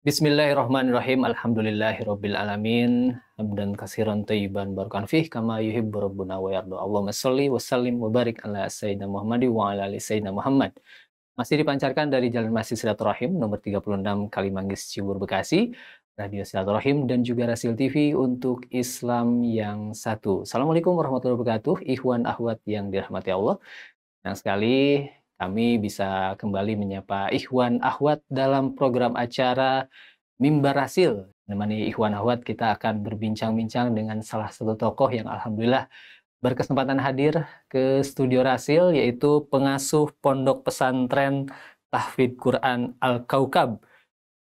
Bismillahirrahmanirrahim. Alhamdulillahirabbil alamin. Hamdan katsiran thayyiban barakan fih kama yuhibbu rabbuna wa yarda. Allahumma shalli wa sallim wa barik ala sayyidina Muhammadi wa ala ali sayyidina Muhammad. Masih dipancarkan dari Jalan Masjid Silaturahim nomor 36 Kalimanggis, Cibubur, Bekasi, Radio Silaturahim dan juga Rasil TV untuk Islam yang satu. Assalamualaikum warahmatullahi wabarakatuh. Ikhwan akhwat yang dirahmati Allah. Senang sekali kami bisa kembali menyapa ikhwan akhwat dalam program acara Mimbar Rasil. Menemani ikhwan akhwat, kita akan berbincang-bincang dengan salah satu tokoh yang alhamdulillah berkesempatan hadir ke studio Rasil, yaitu pengasuh Pondok Pesantren Tahfidz Quran Al-Kaukab,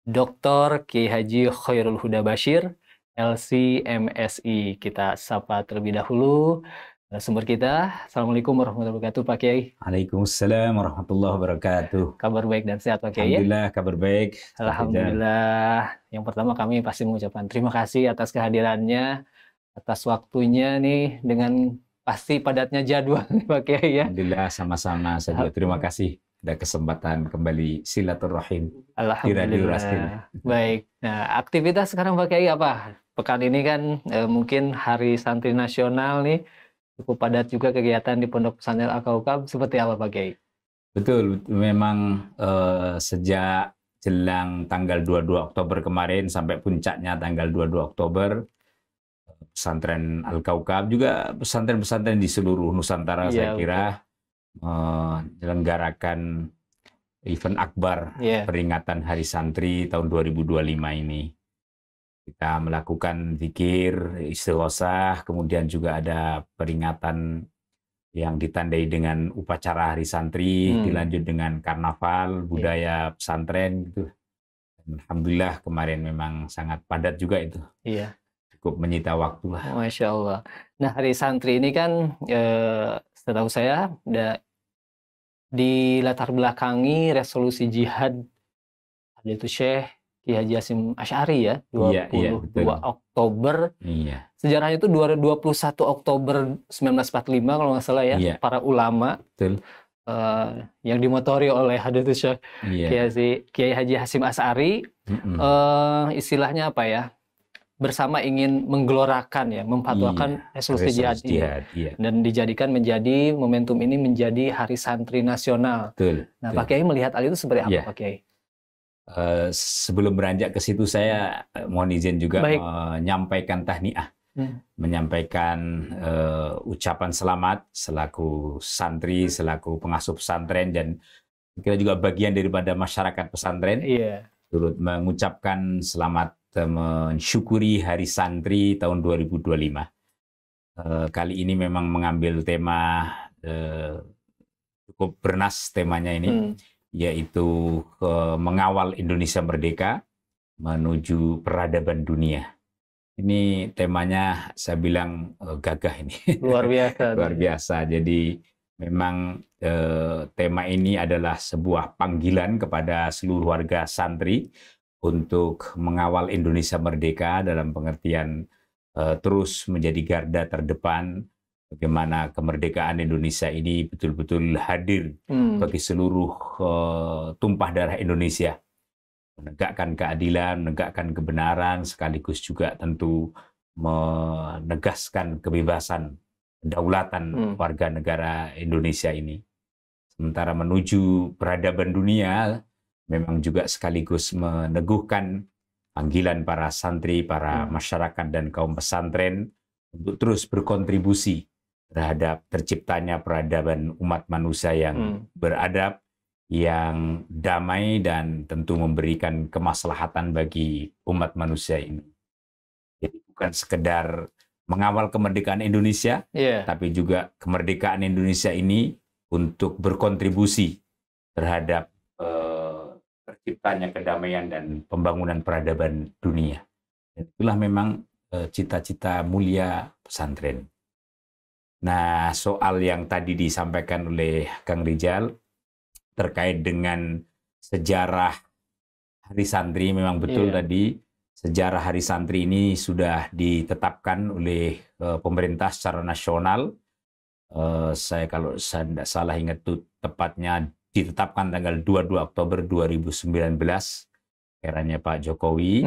Dr. Kiai Haji Khairul Huda Bashir, LC MSI. Kita sapa terlebih dahulu sumber kita. Assalamualaikum warahmatullahi wabarakatuh, Pak Kiai. Waalaikumsalam warahmatullahi wabarakatuh. Kabar baik dan sehat, Pak Kiai? Alhamdulillah, kabar baik. Alhamdulillah. Yang pertama kami pasti mengucapkan terima kasih atas kehadirannya, atas waktunya nih dengan pasti padatnya jadwal, Pak Kiai ya. Alhamdulillah, sama-sama. Saya juga terima kasih ada kesempatan kembali silaturahim di Radio Rasil. Baik. Nah, aktivitas sekarang Pak Kiai apa? Pekan ini kan mungkin Hari Santri Nasional nih. Cukup padat juga kegiatan di Pondok Pesantren Al-Kaukab. Seperti apa, Pak Kiai? Betul, memang sejak jelang tanggal 22 Oktober kemarin sampai puncaknya tanggal 22 Oktober, Pesantren Al-Kaukab juga pesantren-pesantren di seluruh Nusantara saya kira menyelenggarakan event akbar peringatan Hari Santri tahun 2025 ini. Kita melakukan zikir, istighosah, kemudian juga ada peringatan yang ditandai dengan upacara Hari Santri, dilanjut dengan karnaval, budaya pesantren gitu. Alhamdulillah kemarin memang sangat padat juga itu. Iya. Cukup menyita waktu lah. Masya Allah. Nah, Hari Santri ini kan setahu saya di latar belakangi resolusi jihad yaitu Syekh Kiai Haji Hasyim Asy'ari ya, 22 Oktober. Iya. Sejarahnya itu 21 Oktober 1945 kalau nggak salah ya, para ulama. Betul. Yang dimotori oleh Hadratus Syekh Kiai Haji Hasyim Asy'ari. Istilahnya apa ya? Bersama ingin menggelorakan ya, memfatwakan resolusi jihad ini. Dan dijadikan menjadi momentum ini menjadi Hari Santri Nasional. Betul. Nah, Pak Kiai melihat hal itu seperti apa, Pak Kiai? Sebelum beranjak ke situ saya mohon izin juga menyampaikan tahniah, menyampaikan ucapan selamat selaku santri, selaku pengasuh pesantren dan kita juga bagian daripada masyarakat pesantren. Turut mengucapkan selamat mensyukuri Hari Santri tahun 2025. Kali ini memang mengambil tema cukup bernas temanya ini. Yaitu mengawal Indonesia merdeka menuju peradaban dunia. Ini temanya saya bilang gagah ini. Luar biasa. Luar biasa. Jadi memang tema ini adalah sebuah panggilan kepada seluruh warga santri untuk mengawal Indonesia merdeka dalam pengertian terus menjadi garda terdepan. Bagaimana kemerdekaan Indonesia ini betul-betul hadir bagi seluruh tumpah darah Indonesia. Menegakkan keadilan, menegakkan kebenaran, sekaligus juga tentu menegaskan kebebasan, kedaulatan warga negara Indonesia ini. Sementara menuju peradaban dunia, memang juga sekaligus meneguhkan panggilan para santri, para masyarakat dan kaum pesantren untuk terus berkontribusi terhadap terciptanya peradaban umat manusia yang beradab, yang damai, dan tentu memberikan kemaslahatan bagi umat manusia ini. Jadi bukan sekedar mengawal kemerdekaan Indonesia, tapi juga kemerdekaan Indonesia ini untuk berkontribusi terhadap terciptanya kedamaian dan pembangunan peradaban dunia. Dan itulah memang cita-cita mulia pesantren. Nah, soal yang tadi disampaikan oleh Kang Rijal terkait dengan sejarah Hari Santri, memang betul tadi sejarah Hari Santri ini sudah ditetapkan oleh pemerintah secara nasional. Saya kalau saya tidak salah ingat itu tepatnya ditetapkan tanggal 22 Oktober 2019 eranya Pak Jokowi.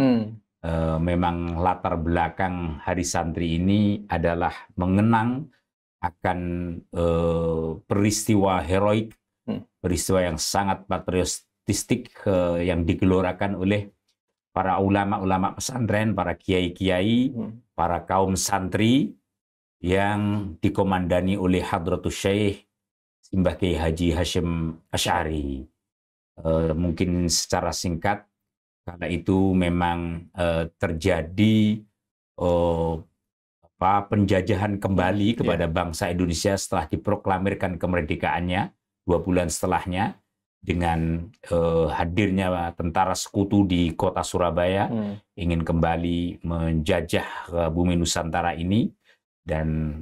Memang latar belakang Hari Santri ini adalah mengenang akan peristiwa heroik, peristiwa yang sangat patriotistik yang digelorakan oleh para ulama-ulama pesantren, para kiai-kiai, para kaum santri yang dikomandani oleh Hadratus Syekh Simbah Kiai Haji Hasyim Asy'ari. Mungkin secara singkat, karena itu memang terjadi penjajahan kembali kepada bangsa Indonesia setelah diproklamirkan kemerdekaannya 2 bulan setelahnya, dengan hadirnya tentara sekutu di kota Surabaya, ingin kembali menjajah bumi Nusantara ini, dan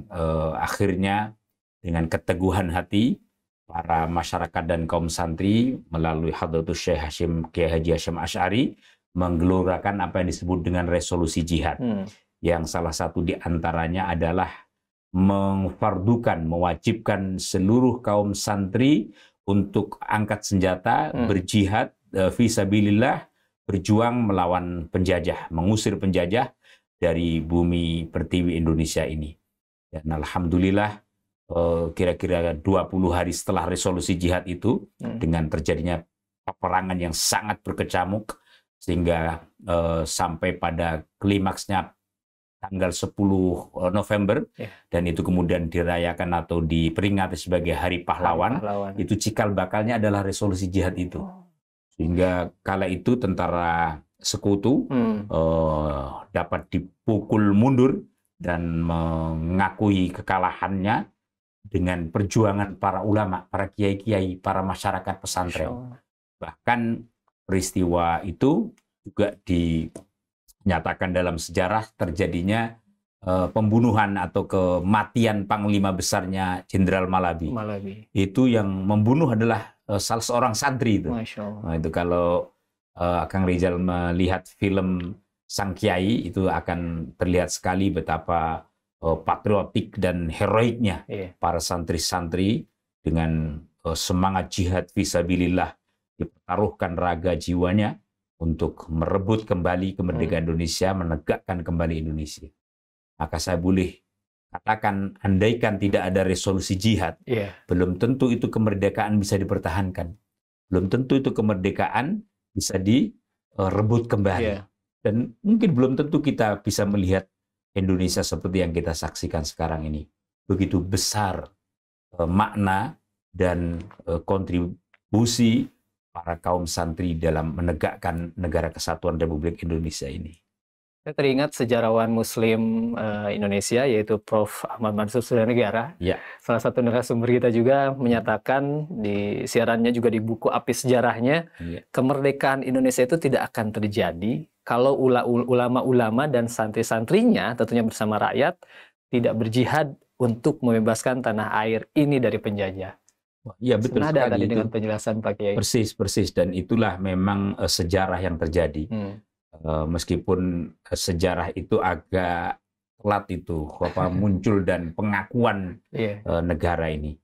akhirnya dengan keteguhan hati para masyarakat dan kaum santri melalui Hadratus Syekh Kiai Haji Hasyim Asy'ari menggelorakan apa yang disebut dengan resolusi jihad, yang salah satu di antaranya adalah mewajibkan seluruh kaum santri untuk angkat senjata, berjihad fisabilillah, berjuang melawan penjajah, mengusir penjajah dari bumi pertiwi Indonesia ini. Dan alhamdulillah, kira-kira 20 hari setelah resolusi jihad itu, dengan terjadinya peperangan yang sangat berkecamuk, sehingga sampai pada klimaksnya tanggal 10 November, dan itu kemudian dirayakan atau diperingati sebagai Hari Pahlawan. Itu cikal bakalnya adalah resolusi jihad itu. Sehingga kala itu tentara sekutu dapat dipukul mundur dan mengakui kekalahannya dengan perjuangan para ulama, para kiai-kiai, para masyarakat pesantren. Bahkan peristiwa itu juga dinyatakan dalam sejarah terjadinya pembunuhan atau kematian panglima besarnya Jenderal Malabi. Itu yang membunuh adalah salah seorang santri itu. Nah, itu kalau Kang Rizal melihat film Sang Kiai, itu akan terlihat sekali betapa patriotik dan heroiknya para santri-santri dengan semangat jihad fisabilillah, dipertaruhkan raga jiwanya untuk merebut kembali kemerdekaan Indonesia, menegakkan kembali Indonesia. Maka saya boleh katakan, andaikan tidak ada resolusi jihad, belum tentu itu kemerdekaan bisa dipertahankan. Belum tentu itu kemerdekaan bisa direbut kembali. Dan mungkin belum tentu kita bisa melihat Indonesia seperti yang kita saksikan sekarang ini. Begitu besar makna dan kontribusi para kaum santri dalam menegakkan negara kesatuan Republik Indonesia ini. Saya teringat sejarawan Muslim Indonesia, yaitu Prof. Ahmad Mansur Sudanegara. Salah satu narasumber kita juga menyatakan di siarannya, juga di buku Api Sejarahnya, kemerdekaan Indonesia itu tidak akan terjadi kalau ulama-ulama dan santri-santrinya, tentunya bersama rakyat, tidak berjihad untuk membebaskan tanah air ini dari penjajah. Iya, betul sekali. Ada tadi dengan penjelasan Pak Kiai. Persis. Dan itulah memang sejarah yang terjadi. Meskipun sejarah itu agak telat itu muncul dan pengakuan negara ini,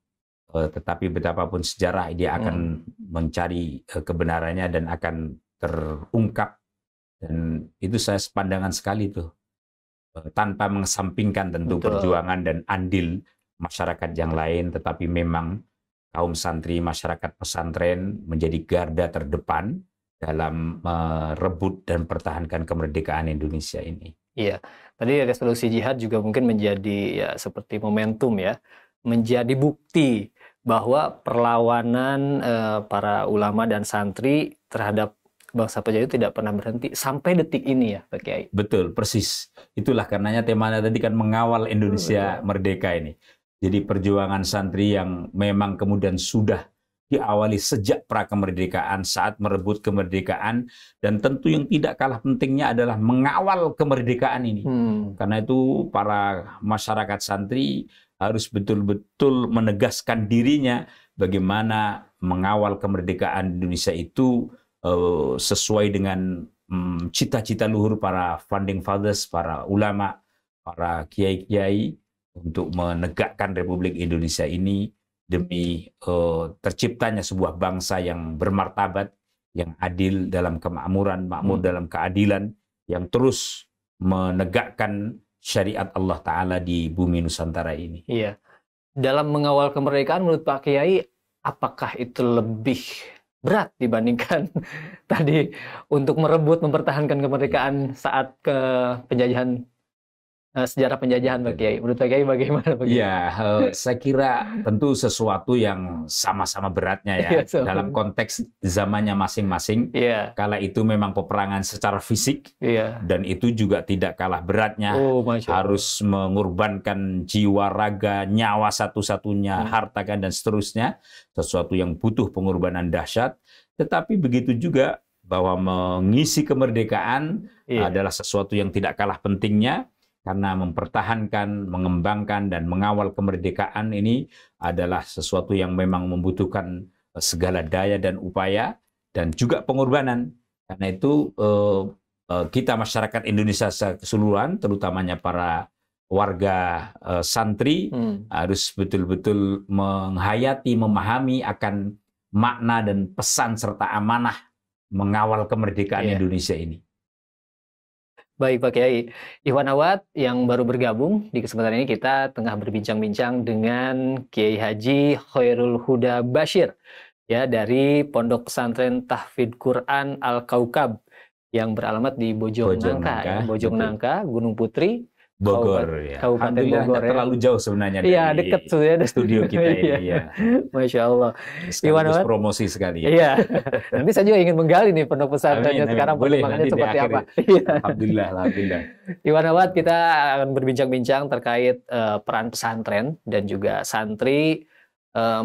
tetapi betapapun sejarah dia akan mencari kebenarannya dan akan terungkap, dan itu saya sepandangan sekali tuh, tanpa mengesampingkan tentu perjuangan dan andil masyarakat yang lain, tetapi memang kaum santri, masyarakat pesantren menjadi garda terdepan dalam merebut dan pertahankan kemerdekaan Indonesia ini. Iya, tadi resolusi jihad juga mungkin menjadi seperti momentum menjadi bukti bahwa perlawanan para ulama dan santri terhadap bangsa penjajah tidak pernah berhenti sampai detik ini ya Pak Kiai. Betul, persis. Itulah karenanya temanya tadi kan mengawal Indonesia merdeka ini. Jadi perjuangan santri yang memang kemudian sudah diawali sejak prakemerdekaan, saat merebut kemerdekaan, dan tentu yang tidak kalah pentingnya adalah mengawal kemerdekaan ini. Karena itu para masyarakat santri harus betul-betul menegaskan dirinya bagaimana mengawal kemerdekaan Indonesia itu sesuai dengan cita-cita luhur para founding fathers, para ulama, para kiai-kiai, untuk menegakkan Republik Indonesia ini demi terciptanya sebuah bangsa yang bermartabat, yang adil dalam kemakmuran, makmur dalam keadilan, yang terus menegakkan syariat Allah Ta'ala di bumi Nusantara ini. Iya. Dalam mengawal kemerdekaan menurut Pak Kiai, apakah itu lebih berat dibandingkan tadi untuk merebut, mempertahankan kemerdekaan saat ke penjajahan, sejarah penjajahan Pak Kiai? Menurut Pak Kiai bagaimana? Ya, saya kira tentu sesuatu yang sama-sama beratnya ya, dalam konteks zamannya masing-masing. Kala itu memang peperangan secara fisik, dan itu juga tidak kalah beratnya, harus mengorbankan jiwa, raga, nyawa satu-satunya, harta dan seterusnya, sesuatu yang butuh pengorbanan dahsyat. Tetapi begitu juga bahwa mengisi kemerdekaan adalah sesuatu yang tidak kalah pentingnya, karena mempertahankan, mengembangkan, dan mengawal kemerdekaan ini adalah sesuatu yang memang membutuhkan segala daya dan upaya, dan juga pengorbanan. Karena itu kita masyarakat Indonesia keseluruhan, terutamanya para warga santri, harus betul-betul menghayati, memahami akan makna dan pesan serta amanah mengawal kemerdekaan Indonesia ini. Baik Pak Kiai, Ikhwan Akhwat yang baru bergabung, di kesempatan ini kita tengah berbincang-bincang dengan Kiai Haji Khairul Huda Bashir, ya, dari Pondok Pesantren Tahfidz Quran Al-Kaukab yang beralamat di Bojongnangka, Gunung Putri, Bogor, ya. Kabupaten Bogor, ya. Terlalu jauh sebenarnya dari dekat ya, studio kita ini. Ya. Masya Allah. Sekaligus promosi sekali. Iya. Nanti saya juga ingin menggali nih pondok pesantrennya sekarang perkembangannya seperti apa. Alhamdulillah. Ikhwan Akhwat, kita akan berbincang-bincang terkait peran pesantren dan juga santri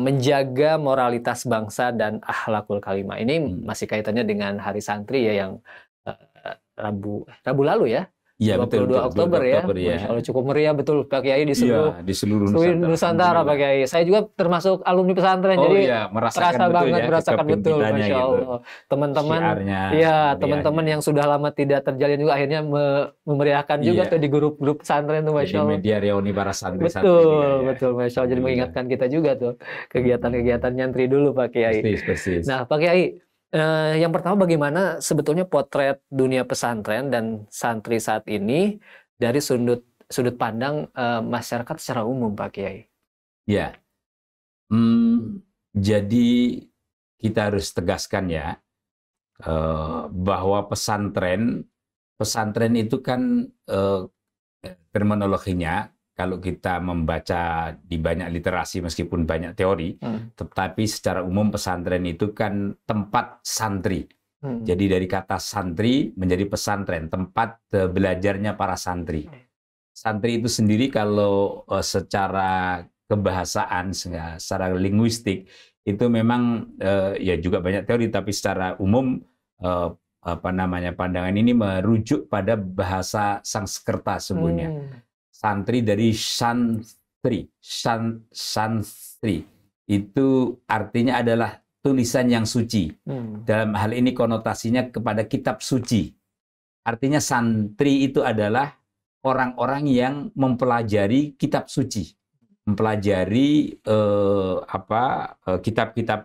menjaga moralitas bangsa dan akhlakul karimah. Ini masih kaitannya dengan Hari Santri ya, yang Rabu lalu ya. Iya, 22 Oktober ya. Masya Allah, cukup meriah betul Pak Kiai di seluruh Nusantara Pak Kiai. Saya juga termasuk alumni pesantren, jadi terasa banget, merasakan betul, Masya Allah. Teman-teman, teman-teman yang sudah lama tidak terjalin juga akhirnya memeriahkan juga tuh di grup-grup pesantren tuh, Masya Allah. Jadi media reuni para santri. Betul, Masya Allah. Jadi mengingatkan kita juga tuh kegiatan-kegiatan nyantri dulu Pak Kiai. Persis. Nah Pak Kiai, yang pertama, bagaimana sebetulnya potret dunia pesantren dan santri saat ini dari sudut pandang masyarakat secara umum, Pak Kiai? Ya, jadi kita harus tegaskan ya, bahwa pesantren itu kan terminologinya, kalau kita membaca di banyak literasi meskipun banyak teori, tetapi secara umum pesantren itu kan tempat santri. Jadi dari kata santri menjadi pesantren, tempat belajarnya para santri. Santri itu sendiri kalau secara kebahasaan, secara linguistik, itu memang ya juga banyak teori, tapi secara umum pandangan ini merujuk pada bahasa Sanskerta sebenarnya. Santri dari santri itu artinya adalah tulisan yang suci. Dalam hal ini konotasinya kepada kitab suci. Artinya santri itu adalah orang-orang yang mempelajari kitab suci, mempelajari kitab-kitab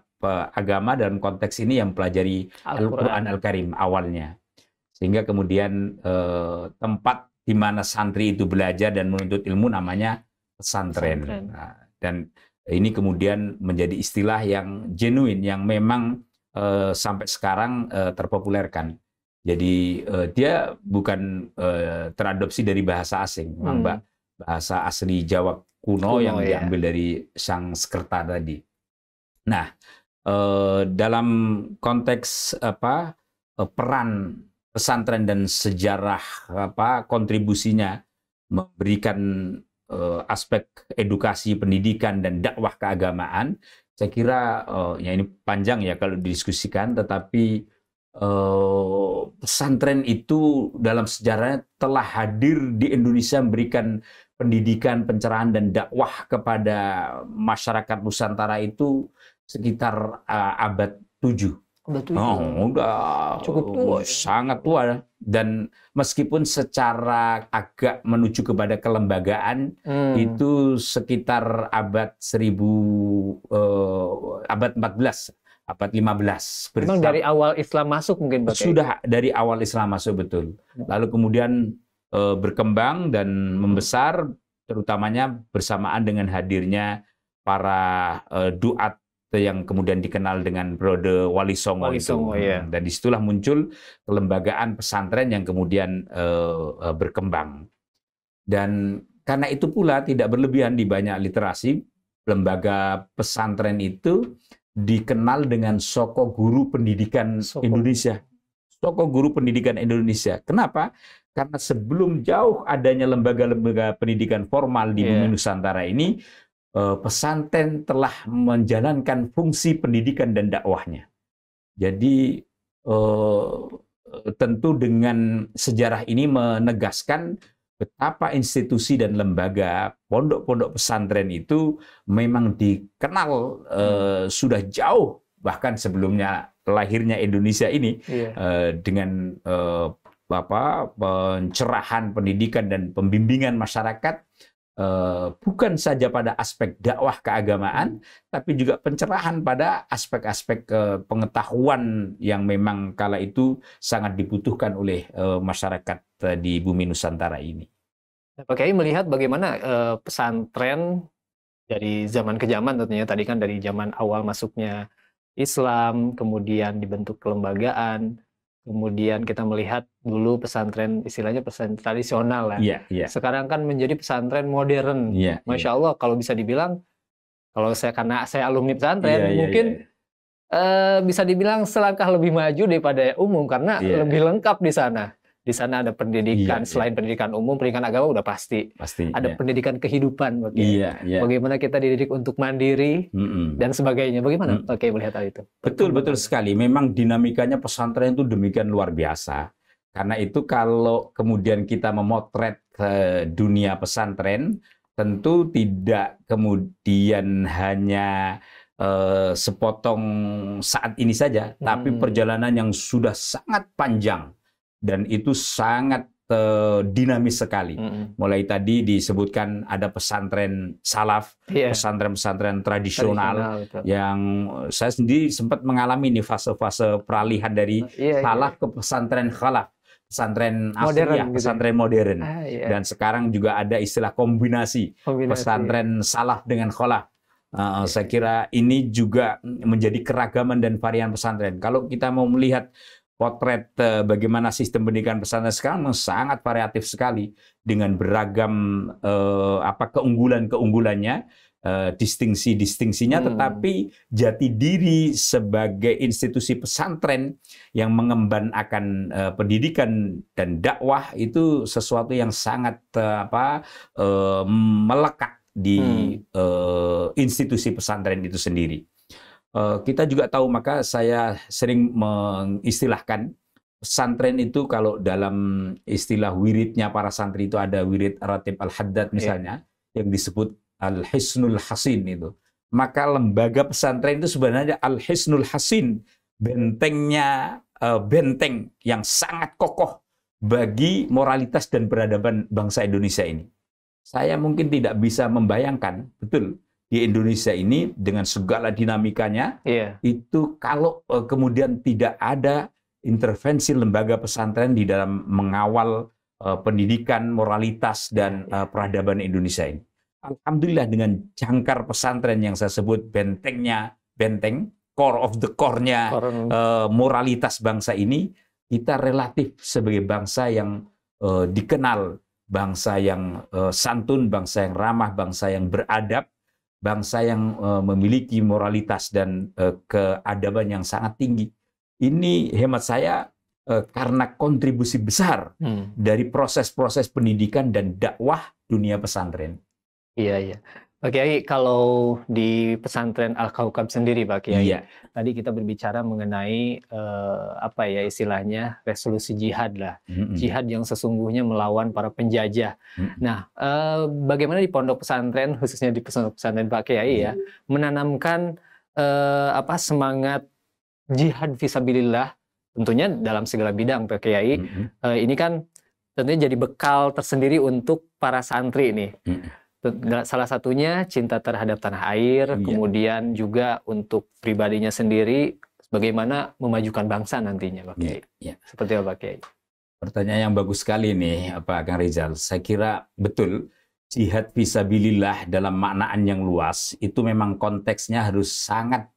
agama, dalam konteks ini yang mempelajari Al-Quran Al-Karim awalnya, sehingga kemudian tempat di mana santri itu belajar dan menuntut ilmu namanya pesantren. Nah, dan ini kemudian menjadi istilah yang genuine, yang memang sampai sekarang terpopulerkan. Jadi dia bukan teradopsi dari bahasa asing, memang bahasa asli Jawa kuno yang diambil dari Sanskerta tadi. Nah, dalam konteks peran pesantren dan sejarah kontribusinya memberikan aspek edukasi, pendidikan, dan dakwah keagamaan, saya kira ya ini panjang ya kalau didiskusikan, tetapi pesantren itu dalam sejarahnya telah hadir di Indonesia, memberikan pendidikan, pencerahan, dan dakwah kepada masyarakat Nusantara itu sekitar abad 7. Udah cukup tua, sangat tua. Dan meskipun secara agak menuju kepada kelembagaan, itu sekitar abad 14 abad 15. Memang dari awal Islam masuk mungkin Pak Kiai? Sudah dari awal Islam masuk, betul. Lalu kemudian berkembang dan membesar, terutamanya bersamaan dengan hadirnya para duat yang kemudian dikenal dengan periode Wali Songo itu. Ya. Dan disitulah muncul kelembagaan pesantren yang kemudian berkembang. Dan karena itu pula tidak berlebihan di banyak literasi, lembaga pesantren itu dikenal dengan Soko Guru Pendidikan Indonesia. Soko Guru Pendidikan Indonesia. Kenapa? Karena sebelum jauh adanya lembaga-lembaga pendidikan formal di bumi Nusantara ini, pesantren telah menjalankan fungsi pendidikan dan dakwahnya. Jadi tentu dengan sejarah ini menegaskan betapa institusi dan lembaga pondok-pondok pesantren itu memang dikenal sudah jauh, bahkan sebelumnya lahirnya Indonesia ini, dengan pencerahan pendidikan dan pembimbingan masyarakat, bukan saja pada aspek dakwah keagamaan, tapi juga pencerahan pada aspek-aspek pengetahuan yang memang kala itu sangat dibutuhkan oleh masyarakat di bumi Nusantara ini. Pak Kiai melihat bagaimana pesantren dari zaman ke zaman, tentunya tadi kan dari zaman awal masuknya Islam, kemudian dibentuk kelembagaan, kemudian kita melihat dulu pesantren, istilahnya pesantren tradisional lah. Sekarang kan menjadi pesantren modern. Masya Allah, kalau bisa dibilang, kalau karena saya alumni pesantren, mungkin bisa dibilang selangkah lebih maju daripada umum, karena lebih lengkap di sana. Di sana ada pendidikan, selain pendidikan umum, pendidikan agama udah pasti. Ada pendidikan kehidupan. Bagaimana kita dididik untuk mandiri, dan sebagainya. Bagaimana Pak Kiai melihat hal itu? Betul sekali. Memang dinamikanya pesantren itu demikian luar biasa. Karena itu kalau kemudian kita memotret ke dunia pesantren, tentu tidak kemudian hanya sepotong saat ini saja, tapi perjalanan yang sudah sangat panjang. Dan itu sangat dinamis sekali. Mulai tadi disebutkan ada pesantren salaf, pesantren-pesantren tradisional, yang saya sendiri sempat mengalami nih fase-fase peralihan dari salaf ke pesantren khalaf, pesantren asriyah, pesantren modern. Dan sekarang juga ada istilah kombinasi pesantren salaf dengan khalaf. Saya kira ini juga menjadi keragaman dan varian pesantren. Kalau kita mau melihat potret bagaimana sistem pendidikan pesantren sekarang sangat variatif sekali, dengan beragam keunggulan-keunggulannya, distingsi-distingsinya, tetapi jati diri sebagai institusi pesantren yang mengemban akan pendidikan dan dakwah itu sesuatu yang sangat melekat di institusi pesantren itu sendiri. Kita juga tahu, maka saya sering mengistilahkan pesantren itu, kalau dalam istilah wiridnya para santri itu ada wirid Ratib Al-Haddad misalnya, yang disebut Al-Hisnul Hasin itu. Maka lembaga pesantren itu sebenarnya Al-Hisnul Hasin, bentengnya, benteng yang sangat kokoh bagi moralitas dan peradaban bangsa Indonesia ini. Saya mungkin tidak bisa membayangkan, betul, di Indonesia ini dengan segala dinamikanya, itu kalau kemudian tidak ada intervensi lembaga pesantren di dalam mengawal pendidikan, moralitas, dan peradaban Indonesia ini. Alhamdulillah dengan jangkar pesantren yang saya sebut bentengnya, benteng, core of the core-nya moralitas bangsa ini, kita relatif sebagai bangsa yang dikenal, bangsa yang santun, bangsa yang ramah, bangsa yang beradab, bangsa yang memiliki moralitas dan keadaban yang sangat tinggi. Ini hemat saya karena kontribusi besar dari proses-proses pendidikan dan dakwah dunia pesantren. Iya. Pak Kiai, kalau di pesantren Al-Kaukab sendiri, Pak Kiai, tadi kita berbicara mengenai istilahnya resolusi jihad lah, jihad yang sesungguhnya melawan para penjajah. Nah, bagaimana di pondok pesantren, khususnya di pondok pesantren Pak Kiai menanamkan semangat jihad fisabilillah, tentunya dalam segala bidang, Pak Kiai. Ini kan tentunya jadi bekal tersendiri untuk para santri nih. Salah satunya cinta terhadap tanah air, kemudian juga untuk pribadinya sendiri bagaimana memajukan bangsa nantinya, Pak Kiai? Ya. Seperti apa, Pak Kiai? Pertanyaan yang bagus sekali nih, Kang Rizal. Saya kira betul, jihad fisabilillah dalam maknaan yang luas itu memang konteksnya harus sangat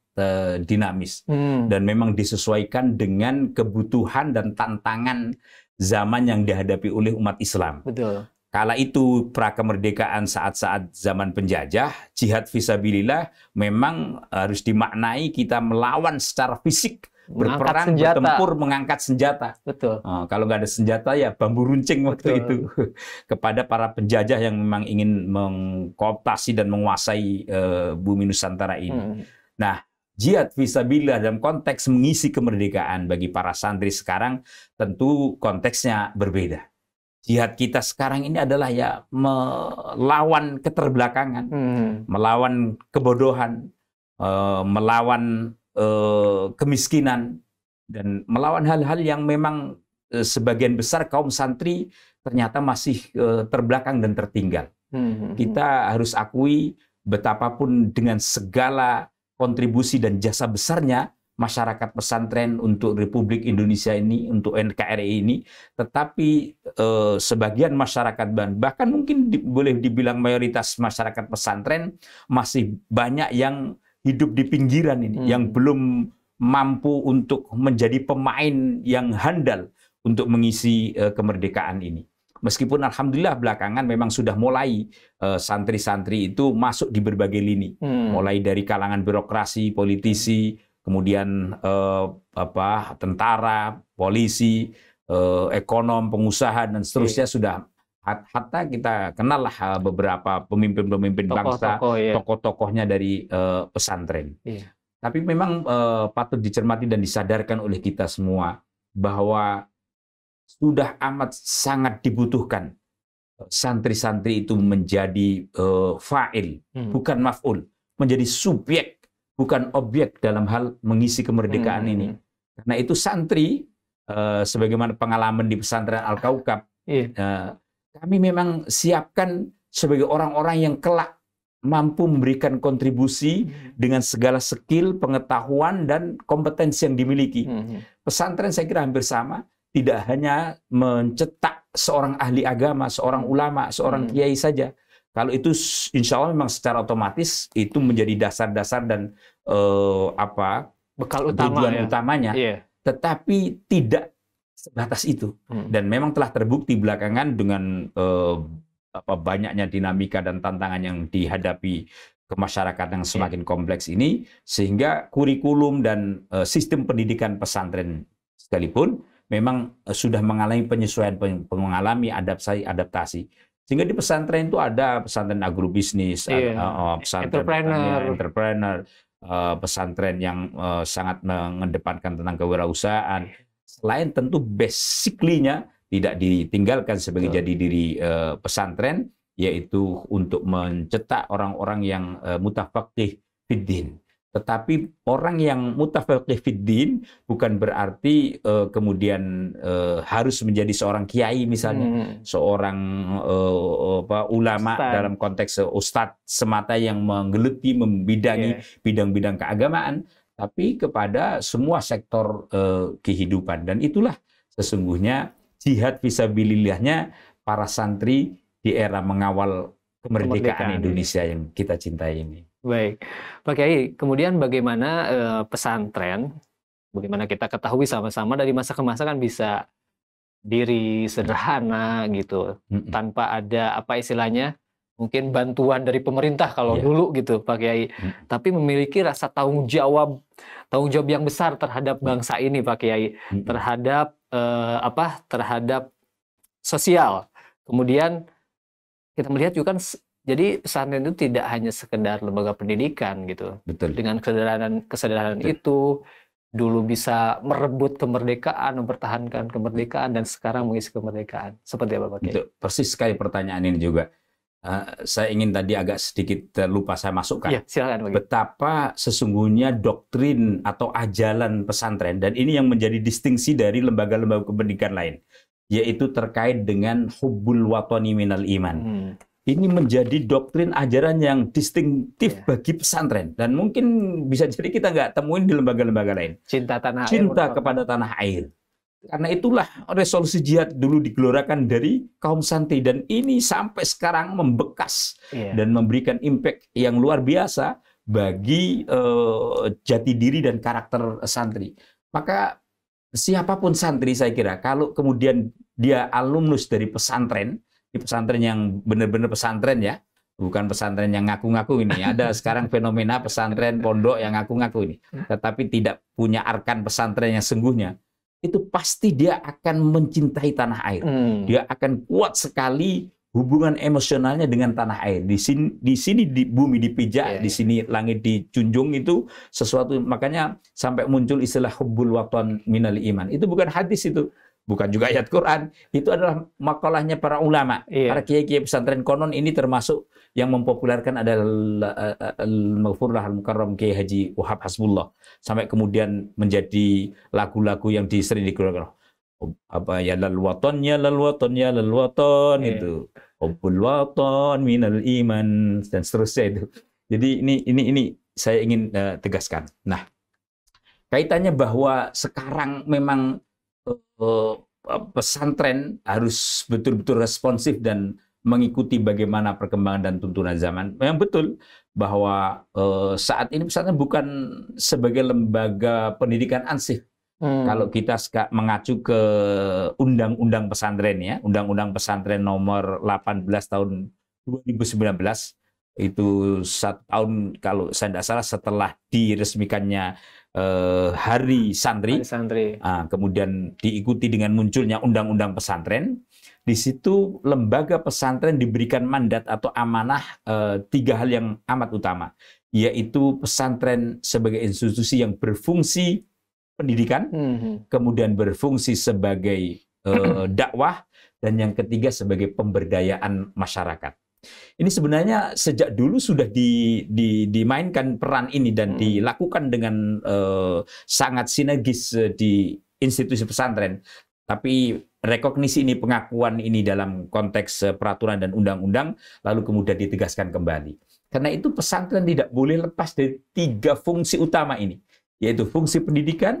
dinamis dan memang disesuaikan dengan kebutuhan dan tantangan zaman yang dihadapi oleh umat Islam. Betul. Kala itu prakemerdekaan saat-saat zaman penjajah, jihad fisabilillah memang harus dimaknai kita melawan secara fisik, berperang, bertempur, mengangkat senjata. Betul. Kalau nggak ada senjata ya bambu runcing waktu itu kepada para penjajah yang memang ingin mengkooptasi dan menguasai bumi Nusantara ini. Nah, jihad fisabilillah dalam konteks mengisi kemerdekaan bagi para santri sekarang tentu konteksnya berbeda. Jihad kita sekarang ini adalah ya melawan keterbelakangan, melawan kebodohan, melawan kemiskinan, dan melawan hal-hal yang memang sebagian besar kaum santri ternyata masih terbelakang dan tertinggal. Kita harus akui betapapun dengan segala kontribusi dan jasa besarnya masyarakat pesantren untuk Republik Indonesia ini, untuk NKRI ini, tetapi sebagian masyarakat bahkan mungkin boleh dibilang mayoritas masyarakat pesantren masih banyak yang hidup di pinggiran ini, yang belum mampu untuk menjadi pemain yang handal untuk mengisi kemerdekaan ini. Meskipun alhamdulillah belakangan memang sudah mulai santri-santri itu masuk di berbagai lini, mulai dari kalangan birokrasi, politisi, kemudian tentara, polisi, ekonom, pengusaha, dan seterusnya sudah. Hatta kita kenal lah beberapa pemimpin-pemimpin bangsa, tokoh-tokohnya dari pesantren. Tapi memang patut dicermati dan disadarkan oleh kita semua bahwa sudah amat sangat dibutuhkan santri-santri itu menjadi fa'il, bukan maf'ul, menjadi subjek, bukan objek dalam hal mengisi kemerdekaan ini. Karena itu santri, sebagaimana pengalaman di pesantren Al-Kaukab, kami memang siapkan sebagai orang-orang yang kelak mampu memberikan kontribusi dengan segala skill, pengetahuan, dan kompetensi yang dimiliki. Pesantren saya kira hampir sama, tidak hanya mencetak seorang ahli agama, seorang ulama, seorang kiai saja. Kalau itu insya Allah memang secara otomatis itu menjadi dasar-dasar dan bekal tujuan utamanya. Tetapi tidak sebatas itu, dan memang telah terbukti belakangan dengan banyaknya dinamika dan tantangan yang dihadapi ke masyarakat yang semakin kompleks ini, sehingga kurikulum dan sistem pendidikan pesantren sekalipun memang sudah mengalami penyesuaian, mengalami adaptasi. Sehingga di pesantren itu ada pesantren agrobisnis, pesantren entrepreneur, pesantren yang sangat mengedepankan tentang kewirausahaan. Selain tentu basically-nya tidak ditinggalkan sebagai jadi diri pesantren, yaitu untuk mencetak orang-orang yang mutafaqih fiddin. Tetapi orang yang mutafaqih fiddin bukan berarti kemudian harus menjadi seorang kiai misalnya, seorang ulama dalam konteks ustadz semata yang menggeluti, membidangi bidang-bidang keagamaan, tapi kepada semua sektor kehidupan. Dan itulah sesungguhnya jihad fisabilillahnya para santri di era mengawal kemerdekaan Indonesia yang kita cintai ini. Baik, Pak Kiai, kemudian bagaimana pesantren, bagaimana kita ketahui sama-sama dari masa ke masa kan bisa diri sederhana gitu, tanpa ada apa istilahnya, mungkin bantuan dari pemerintah kalau dulu gitu Pak Kiai, tapi memiliki rasa tanggung jawab yang besar terhadap bangsa ini Pak Kiai, terhadap terhadap sosial. Kemudian kita melihat juga kan, jadi pesantren itu tidak hanya sekedar lembaga pendidikan gitu. Betul. Dengan kesadaran itu dulu bisa merebut kemerdekaan, mempertahankan kemerdekaan, dan sekarang mengisi kemerdekaan. Seperti apa Pak Kiai? Persis sekali pertanyaan ini juga. Saya ingin tadi agak sedikit lupa saya masukkan. Ya, silakan, Pak Kiai. Betapa sesungguhnya doktrin atau ajalan pesantren, dan ini yang menjadi distingsi dari lembaga-lembaga pendidikan lain, yaitu terkait dengan hubbul watani minal iman. ini menjadi doktrin ajaran yang distintif bagi pesantren. Dan mungkin bisa jadi kita nggak temuin di lembaga-lembaga lain. Cinta tanah air. Cinta kepada tanah air. Karena itulah resolusi jihad dulu digelorakan dari kaum santri. Dan ini sampai sekarang membekas dan memberikan impact yang luar biasa bagi jati diri dan karakter santri. Maka siapapun santri saya kira, kalau kemudian dia alumnus dari pesantren, di pesantren yang benar-benar pesantren ya, bukan pesantren yang ngaku-ngaku ini. Ada sekarang fenomena pesantren pondok yang ngaku-ngaku ini, tetapi tidak punya arkan pesantren yang sungguhnya. Itu pasti dia akan mencintai tanah air. Dia akan kuat sekali hubungan emosionalnya dengan tanah air. Di sini di bumi dipijak, di sini langit dijunjung, itu sesuatu. Makanya sampai muncul istilah hubbul watan minal iman. Itu bukan hadis itu. Bukan juga ayat Quran, itu adalah makalahnya para ulama, para kiai-kiai pesantren. Konon ini termasuk yang mempopulerkan adalah Al-Maghfurlah Al-Mukarram Kiai Haji Wahab Hasbullah, sampai kemudian menjadi lagu-lagu yang sering dikeluarkan. Apa ya, lal waton ya lal waton ya lal waton, itu hubbul waton minal iman dan seterusnya itu. Jadi ini saya ingin tegaskan. Nah, kaitannya bahwa sekarang memang pesantren harus betul-betul responsif dan mengikuti bagaimana perkembangan dan tuntunan zaman. Memang betul bahwa saat ini pesantren bukan sebagai lembaga pendidikan ansih. Kalau kita mengacu ke Undang-Undang Pesantren ya, Undang-Undang Pesantren nomor 18 tahun 2019, itu 1 tahun kalau saya tidak salah setelah diresmikannya Hari Santri. Kemudian diikuti dengan munculnya Undang-Undang Pesantren. Di situ lembaga pesantren diberikan mandat atau amanah 3 hal yang amat utama, yaitu pesantren sebagai institusi yang berfungsi pendidikan, kemudian berfungsi sebagai dakwah, dan yang ketiga sebagai pemberdayaan masyarakat. Ini sebenarnya sejak dulu sudah dimainkan peran ini dan dilakukan dengan sangat sinergis di institusi pesantren. Tapi rekognisi ini, pengakuan ini dalam konteks peraturan dan undang-undang, lalu kemudian ditegaskan kembali. Karena itu pesantren tidak boleh lepas dari 3 fungsi utama ini, yaitu fungsi pendidikan,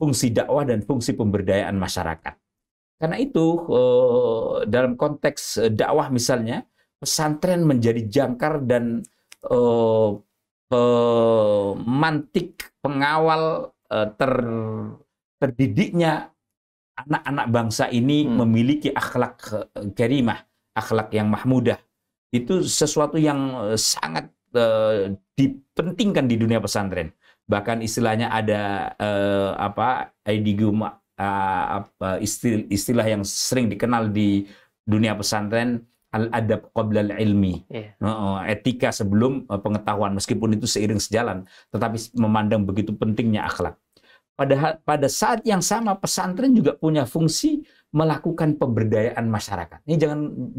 fungsi dakwah, dan fungsi pemberdayaan masyarakat. Karena itu dalam konteks dakwah misalnya, pesantren menjadi jangkar dan pemantik pengawal terdidiknya anak-anak bangsa ini memiliki akhlak karimah, akhlak yang mahmudah. Itu sesuatu yang sangat dipentingkan di dunia pesantren. Bahkan istilahnya ada istilah yang sering dikenal di dunia pesantren, al-adab qabla al-ilmi. Etika sebelum pengetahuan, meskipun itu seiring sejalan, tetapi memandang begitu pentingnya akhlak. Pada saat yang sama, pesantren juga punya fungsi melakukan pemberdayaan masyarakat. Ini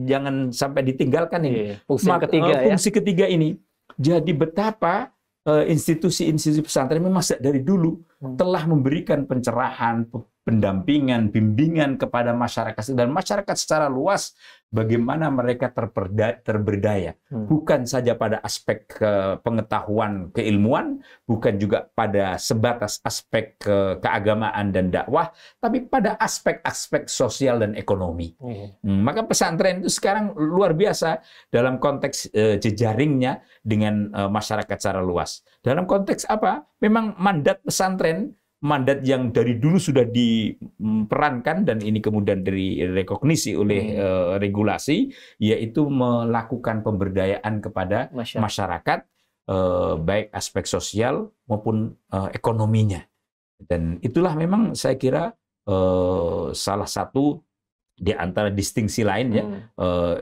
jangan sampai ditinggalkan ini. Fungsi ketiga ini. Jadi betapa institusi-institusi pesantren memang dari dulu telah memberikan pencerahan, pendampingan, bimbingan kepada masyarakat dan masyarakat secara luas, bagaimana mereka terberdaya. Bukan saja pada aspek pengetahuan keilmuan, bukan juga pada sebatas aspek keagamaan dan dakwah, tapi pada aspek-aspek sosial dan ekonomi. Maka pesantren itu sekarang luar biasa dalam konteks jejaringnya dengan masyarakat secara luas. Dalam konteks apa? Memang mandat pesantren, mandat yang dari dulu sudah diperankan dan ini kemudian direkognisi oleh regulasi, yaitu melakukan pemberdayaan kepada masyarakat, baik aspek sosial maupun ekonominya. Dan itulah memang saya kira salah satu di antara distingsi lain ya,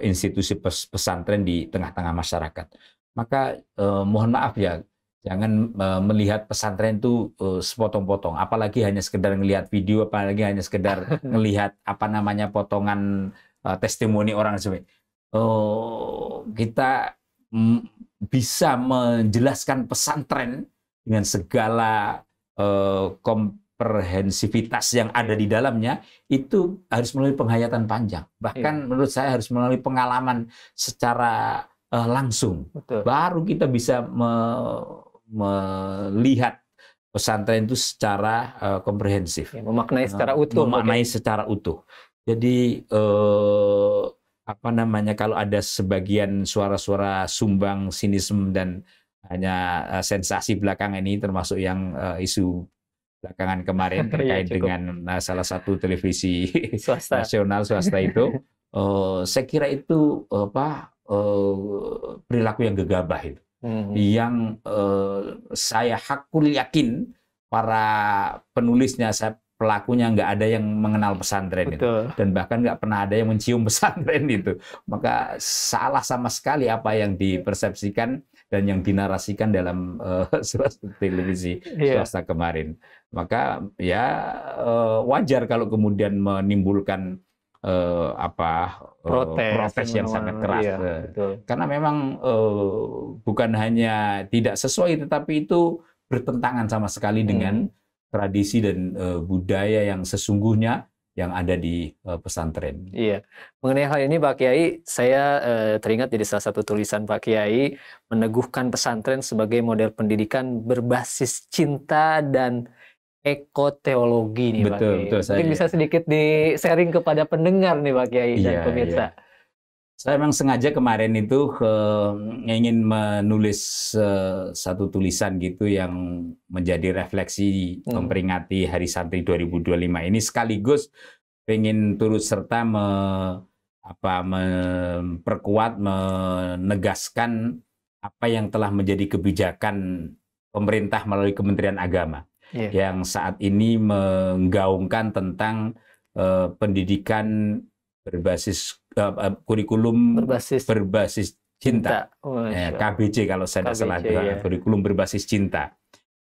institusi pesantren di tengah-tengah masyarakat. Maka mohon maaf ya, jangan melihat pesantren itu sepotong-potong, apalagi hanya sekedar ngelihat video, apalagi hanya sekedar ngelihat potongan testimoni orang sebagainya. Kita bisa menjelaskan pesantren dengan segala komprehensivitas yang ada di dalamnya itu harus melalui penghayatan panjang. Bahkan menurut saya harus melalui pengalaman secara langsung. Betul. Baru kita bisa melihat pesantren itu secara komprehensif. Memaknai secara utuh. Memaknai secara utuh. Jadi apa namanya, kalau ada sebagian suara-suara sumbang, sinisme dan hanya sensasi belakangan ini, termasuk yang isu belakangan kemarin terkait dengan salah satu televisi nasional swasta itu, saya kira itu perilaku yang gegabah itu, yang saya hakul yakin para penulisnya, pelakunya nggak ada yang mengenal pesantren itu, dan bahkan nggak pernah ada yang mencium pesantren itu. Maka salah sama sekali apa yang dipersepsikan dan yang dinarasikan dalam televisi swasta kemarin. Maka ya wajar kalau kemudian menimbulkan protes yang sangat keras. Karena memang bukan hanya tidak sesuai, tetapi itu bertentangan sama sekali dengan tradisi dan budaya yang sesungguhnya yang ada di pesantren. Iya, mengenai hal ini Pak Kiai, saya teringat dari salah satu tulisan Pak Kiai meneguhkan pesantren sebagai model pendidikan berbasis cinta dan ekoteologi nih Pak Kiai. Betul. Mungkin bisa sedikit di-sharing kepada pendengar nih Pak Kiai dan pemirsa. Iya. Saya memang sengaja kemarin itu ingin menulis satu tulisan gitu yang menjadi refleksi memperingati Hari Santri 2025 ini, sekaligus ingin turut serta memperkuat, menegaskan apa yang telah menjadi kebijakan pemerintah melalui Kementerian Agama yang saat ini menggaungkan tentang pendidikan berbasis kurikulum berbasis cinta, KBC kalau saya tidak salah, kurikulum berbasis cinta.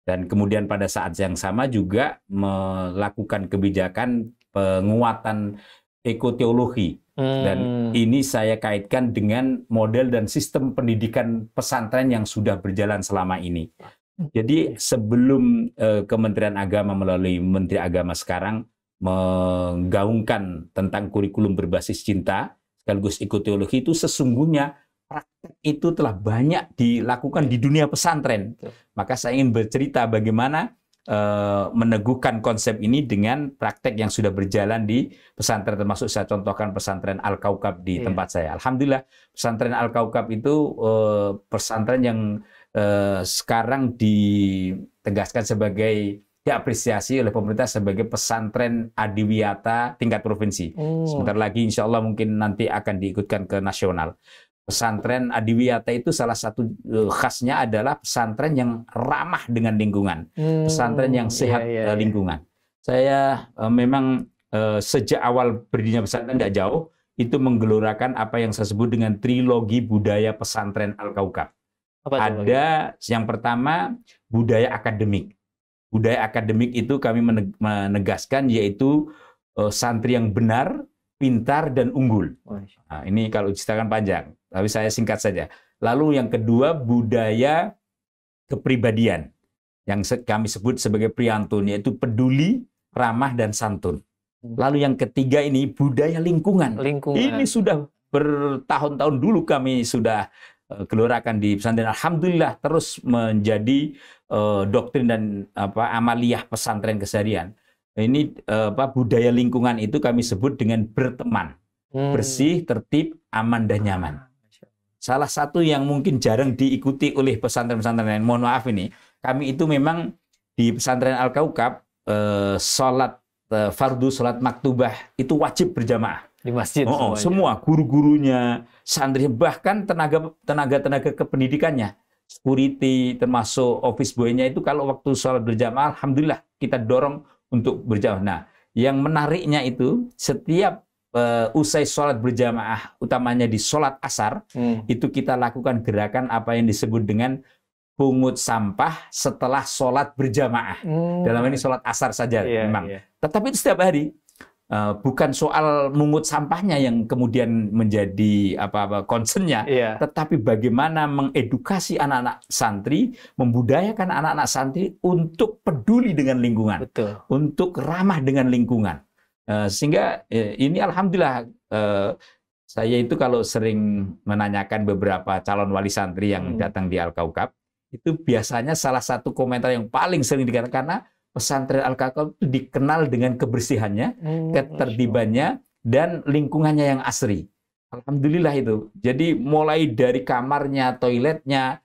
Dan kemudian pada saat yang sama juga melakukan kebijakan penguatan ekoteologi. Dan ini saya kaitkan dengan model dan sistem pendidikan pesantren yang sudah berjalan selama ini. Jadi sebelum Kementerian Agama melalui Menteri Agama sekarang menggaungkan tentang kurikulum berbasis cinta sekaligus ekoteologi, itu sesungguhnya praktek itu telah banyak dilakukan di dunia pesantren. Maka saya ingin bercerita bagaimana meneguhkan konsep ini dengan praktek yang sudah berjalan di pesantren, termasuk saya contohkan pesantren Al-Kaukab di tempat saya. Alhamdulillah pesantren Al-Kaukab itu pesantren yang sekarang ditegaskan sebagai diapresiasi oleh pemerintah sebagai pesantren adiwiyata tingkat provinsi. Sebentar lagi insya Allah mungkin nanti akan diikutkan ke nasional. Pesantren adiwiyata itu salah satu khasnya adalah pesantren yang ramah dengan lingkungan, pesantren yang sehat lingkungan. Saya memang sejak awal berdirinya pesantren tidak jauh itu menggelorakan apa yang saya sebut dengan trilogi budaya pesantren Al-Kaukab. Ada yang pertama budaya akademik. Budaya akademik itu kami menegaskan yaitu santri yang benar, pintar, dan unggul. Nah, ini kalau ceritakan panjang, tapi saya singkat saja. Lalu yang kedua budaya kepribadian yang kami sebut sebagai priyantun, yaitu peduli, ramah, dan santun. Lalu yang ketiga ini budaya lingkungan. Ini sudah bertahun-tahun dulu kami sudah gelorakan di pesantren. Alhamdulillah terus menjadi doktrin dan amaliyah pesantren keseharian. Ini budaya lingkungan itu kami sebut dengan berteman, bersih, tertib, aman, dan nyaman. Salah satu yang mungkin jarang diikuti oleh pesantren-pesantren lain, mohon maaf ini, kami itu memang di pesantren Al-Kaukab sholat fardu, sholat maktubah itu wajib berjamaah di masjid. Semua guru-gurunya, santri, bahkan tenaga kependidikannya, security, termasuk office boy-nya itu kalau waktu sholat berjamaah, alhamdulillah kita dorong untuk berjamaah. Nah, yang menariknya itu setiap usai sholat berjamaah, utamanya di sholat asar, itu kita lakukan gerakan apa yang disebut dengan pungut sampah setelah sholat berjamaah. Dalam ini sholat asar saja memang. Tetapi itu setiap hari. bukan soal mungut sampahnya yang kemudian menjadi concern-nya, tetapi bagaimana mengedukasi anak-anak santri, membudayakan anak-anak santri untuk peduli dengan lingkungan, untuk ramah dengan lingkungan. Sehingga ini alhamdulillah, saya itu kalau sering menanyakan beberapa calon wali santri yang datang di Al-Kaukab, itu biasanya salah satu komentar yang paling sering dikatakan, karena pesantren Al-Kaukab itu dikenal dengan kebersihannya, ketertibannya, dan lingkungannya yang asri. Alhamdulillah itu. Jadi mulai dari kamarnya, toiletnya,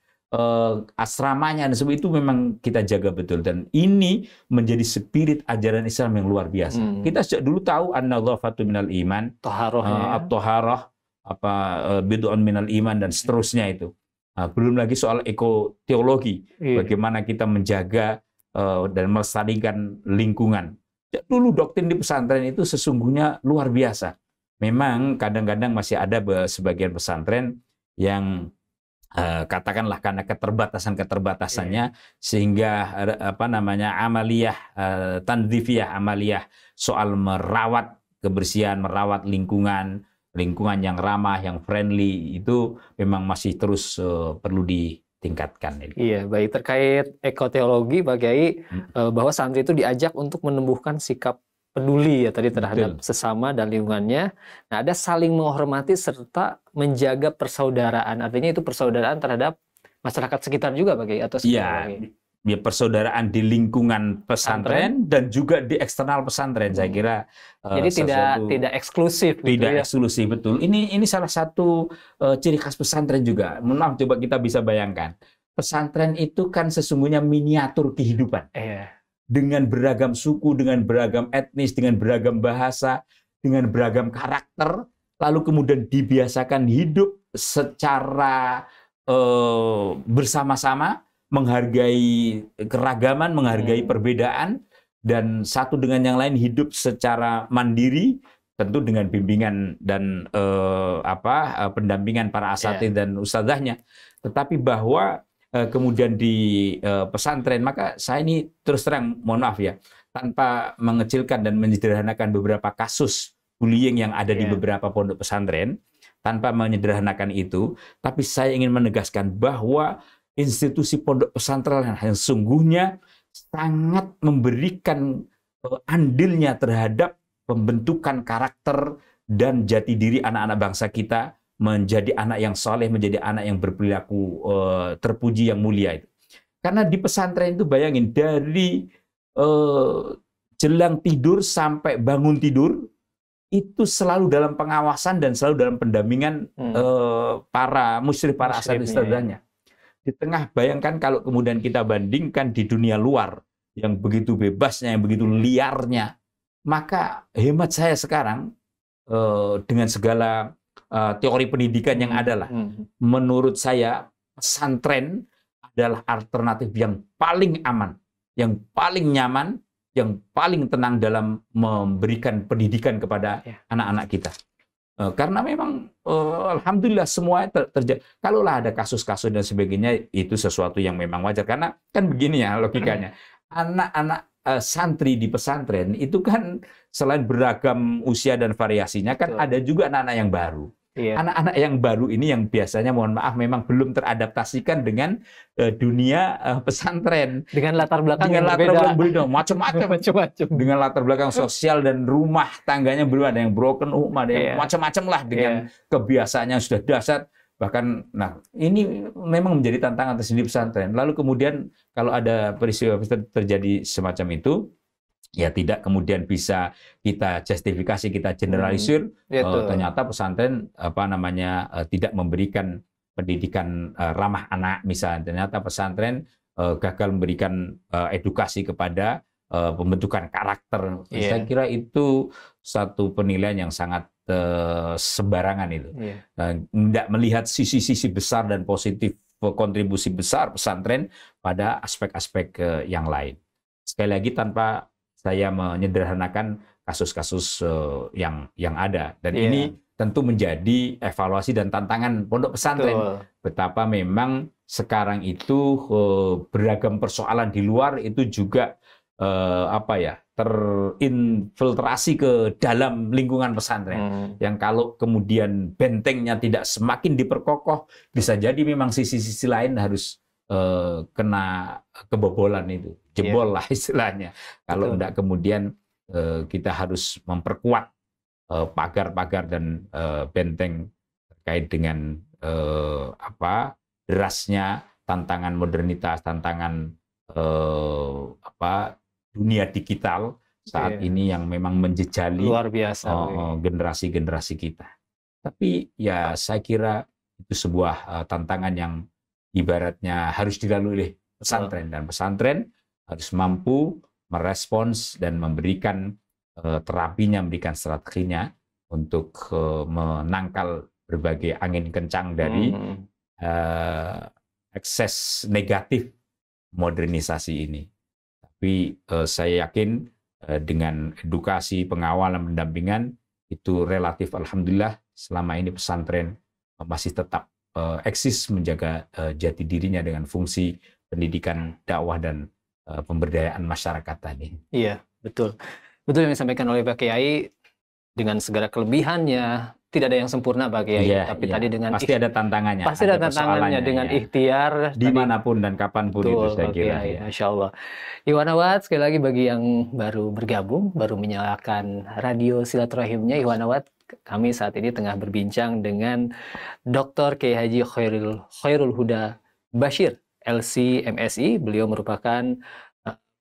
asramanya, dan semua itu memang kita jaga betul. Dan ini menjadi spirit ajaran Islam yang luar biasa. Kita sejak dulu tahu an-nadhafatu minal iman, at-taharah, bid'un minal iman, dan seterusnya itu. Belum lagi soal ekoteologi, bagaimana kita menjaga dan melestarikan lingkungan. Dulu doktrin di pesantren itu sesungguhnya luar biasa. Memang kadang-kadang masih ada sebagian pesantren yang katakanlah karena keterbatasannya sehingga amaliyah tandzifiyah, amaliyah soal merawat kebersihan, merawat lingkungan yang ramah, yang friendly, itu memang masih terus perlu tingkatkan. Iya, baik, terkait ekoteologi Pak Kiai, bahwa santri itu diajak untuk menumbuhkan sikap peduli ya tadi terhadap sesama dan lingkungannya. Nah, ada saling menghormati serta menjaga persaudaraan. Artinya itu persaudaraan terhadap masyarakat sekitar juga Pak Kiai atau ya, persaudaraan di lingkungan pesantren dan juga di eksternal pesantren. Saya kira jadi tidak eksklusif gitu, tidak eksklusif, betul. Ini salah satu ciri khas pesantren juga. Maaf, coba kita bisa bayangkan. Pesantren itu kan sesungguhnya miniatur kehidupan. Dengan beragam suku, dengan beragam etnis, dengan beragam bahasa, dengan beragam karakter, lalu kemudian dibiasakan hidup secara bersama-sama, menghargai keragaman, menghargai perbedaan, dan satu dengan yang lain hidup secara mandiri, tentu dengan bimbingan dan pendampingan para asatidz dan ustadzahnya. Tetapi bahwa kemudian di pesantren, maka saya ini terus terang, mohon maaf ya, tanpa mengecilkan dan menyederhanakan beberapa kasus bullying yang ada di beberapa pondok pesantren, tanpa menyederhanakan itu, tapi saya ingin menegaskan bahwa institusi pondok pesantren yang sesungguhnya sangat memberikan andilnya terhadap pembentukan karakter dan jati diri anak-anak bangsa kita menjadi anak yang soleh, menjadi anak yang berperilaku terpuji yang mulia itu. Karena di pesantren itu bayangin, dari jelang tidur sampai bangun tidur itu selalu dalam pengawasan dan selalu dalam pendampingan para musyrif, para asatidz ustadzahnya. Di tengah, bayangkan kalau kemudian kita bandingkan di dunia luar yang begitu bebasnya, yang begitu liarnya, maka hemat saya sekarang dengan segala teori pendidikan yang ada lah, menurut saya pesantren adalah alternatif yang paling aman, yang paling nyaman, yang paling tenang dalam memberikan pendidikan kepada anak-anak kita. Karena memang alhamdulillah semua terjadi. Kalaulah ada kasus-kasus dan sebagainya, itu sesuatu yang memang wajar. Karena kan begini ya logikanya. Anak-anak santri di pesantren itu kan selain beragam usia dan variasinya, kan ada juga anak-anak yang baru. Anak-anak yang baru ini yang biasanya, mohon maaf, memang belum teradaptasikan dengan dunia pesantren. Dengan latar belakang yang berbeda. Macam-macam. Dengan latar belakang sosial dan rumah tangganya belum, ada yang broken home, ada yang macam-macam lah dengan kebiasaannya sudah dasar. Bahkan, nah ini memang menjadi tantangan tersendiri pesantren. Lalu kemudian kalau ada peristiwa terjadi semacam itu, ya tidak kemudian bisa kita justifikasi, kita generalisir. Ternyata pesantren tidak memberikan pendidikan ramah anak misalnya. Ternyata pesantren gagal memberikan edukasi kepada pembentukan karakter. Saya kira itu satu penilaian yang sangat sembarangan itu. Tidak melihat sisi-sisi besar dan positif, kontribusi besar pesantren pada aspek-aspek yang lain. Sekali lagi, tanpa saya menyederhanakan kasus-kasus yang ada, dan ini tentu menjadi evaluasi dan tantangan pondok pesantren. Betapa memang sekarang itu beragam persoalan di luar itu juga terinfiltrasi ke dalam lingkungan pesantren. Yang kalau kemudian bentengnya tidak semakin diperkokoh, bisa jadi memang sisi-sisi lain harus kena kebobolan itu, jebol lah istilahnya. Kalau enggak kemudian kita harus memperkuat pagar-pagar dan benteng terkait dengan derasnya tantangan modernitas, tantangan dunia digital saat ini yang memang menjejali luar biasa generasi-generasi kita. Tapi ya saya kira itu sebuah tantangan yang ibaratnya harus dilalui oleh pesantren, dan pesantren harus mampu merespons dan memberikan terapinya, memberikan strateginya untuk menangkal berbagai angin kencang dari ekses negatif modernisasi ini. Tapi saya yakin dengan edukasi, pengawalan, pendampingan itu relatif alhamdulillah selama ini pesantren masih tetap eksis menjaga jati dirinya dengan fungsi pendidikan, dakwah, dan pemberdayaan masyarakat tadi. Iya, betul. Betul yang disampaikan oleh Pak Kiai, dengan segala kelebihannya, tidak ada yang sempurna Pak Kiai, tapi tadi dengan pasti ada tantangannya. Pasti ada tantangannya dengan ikhtiar dimanapun dan kapanpun itu saya kira. Masya Allah. Iwanawat, sekali lagi bagi yang baru bergabung, baru menyalakan radio silaturahimnya, Iwanawat, kami saat ini tengah berbincang dengan Dr. Kiai Haji Khairul Huda Bashir, LC MSI. Beliau merupakan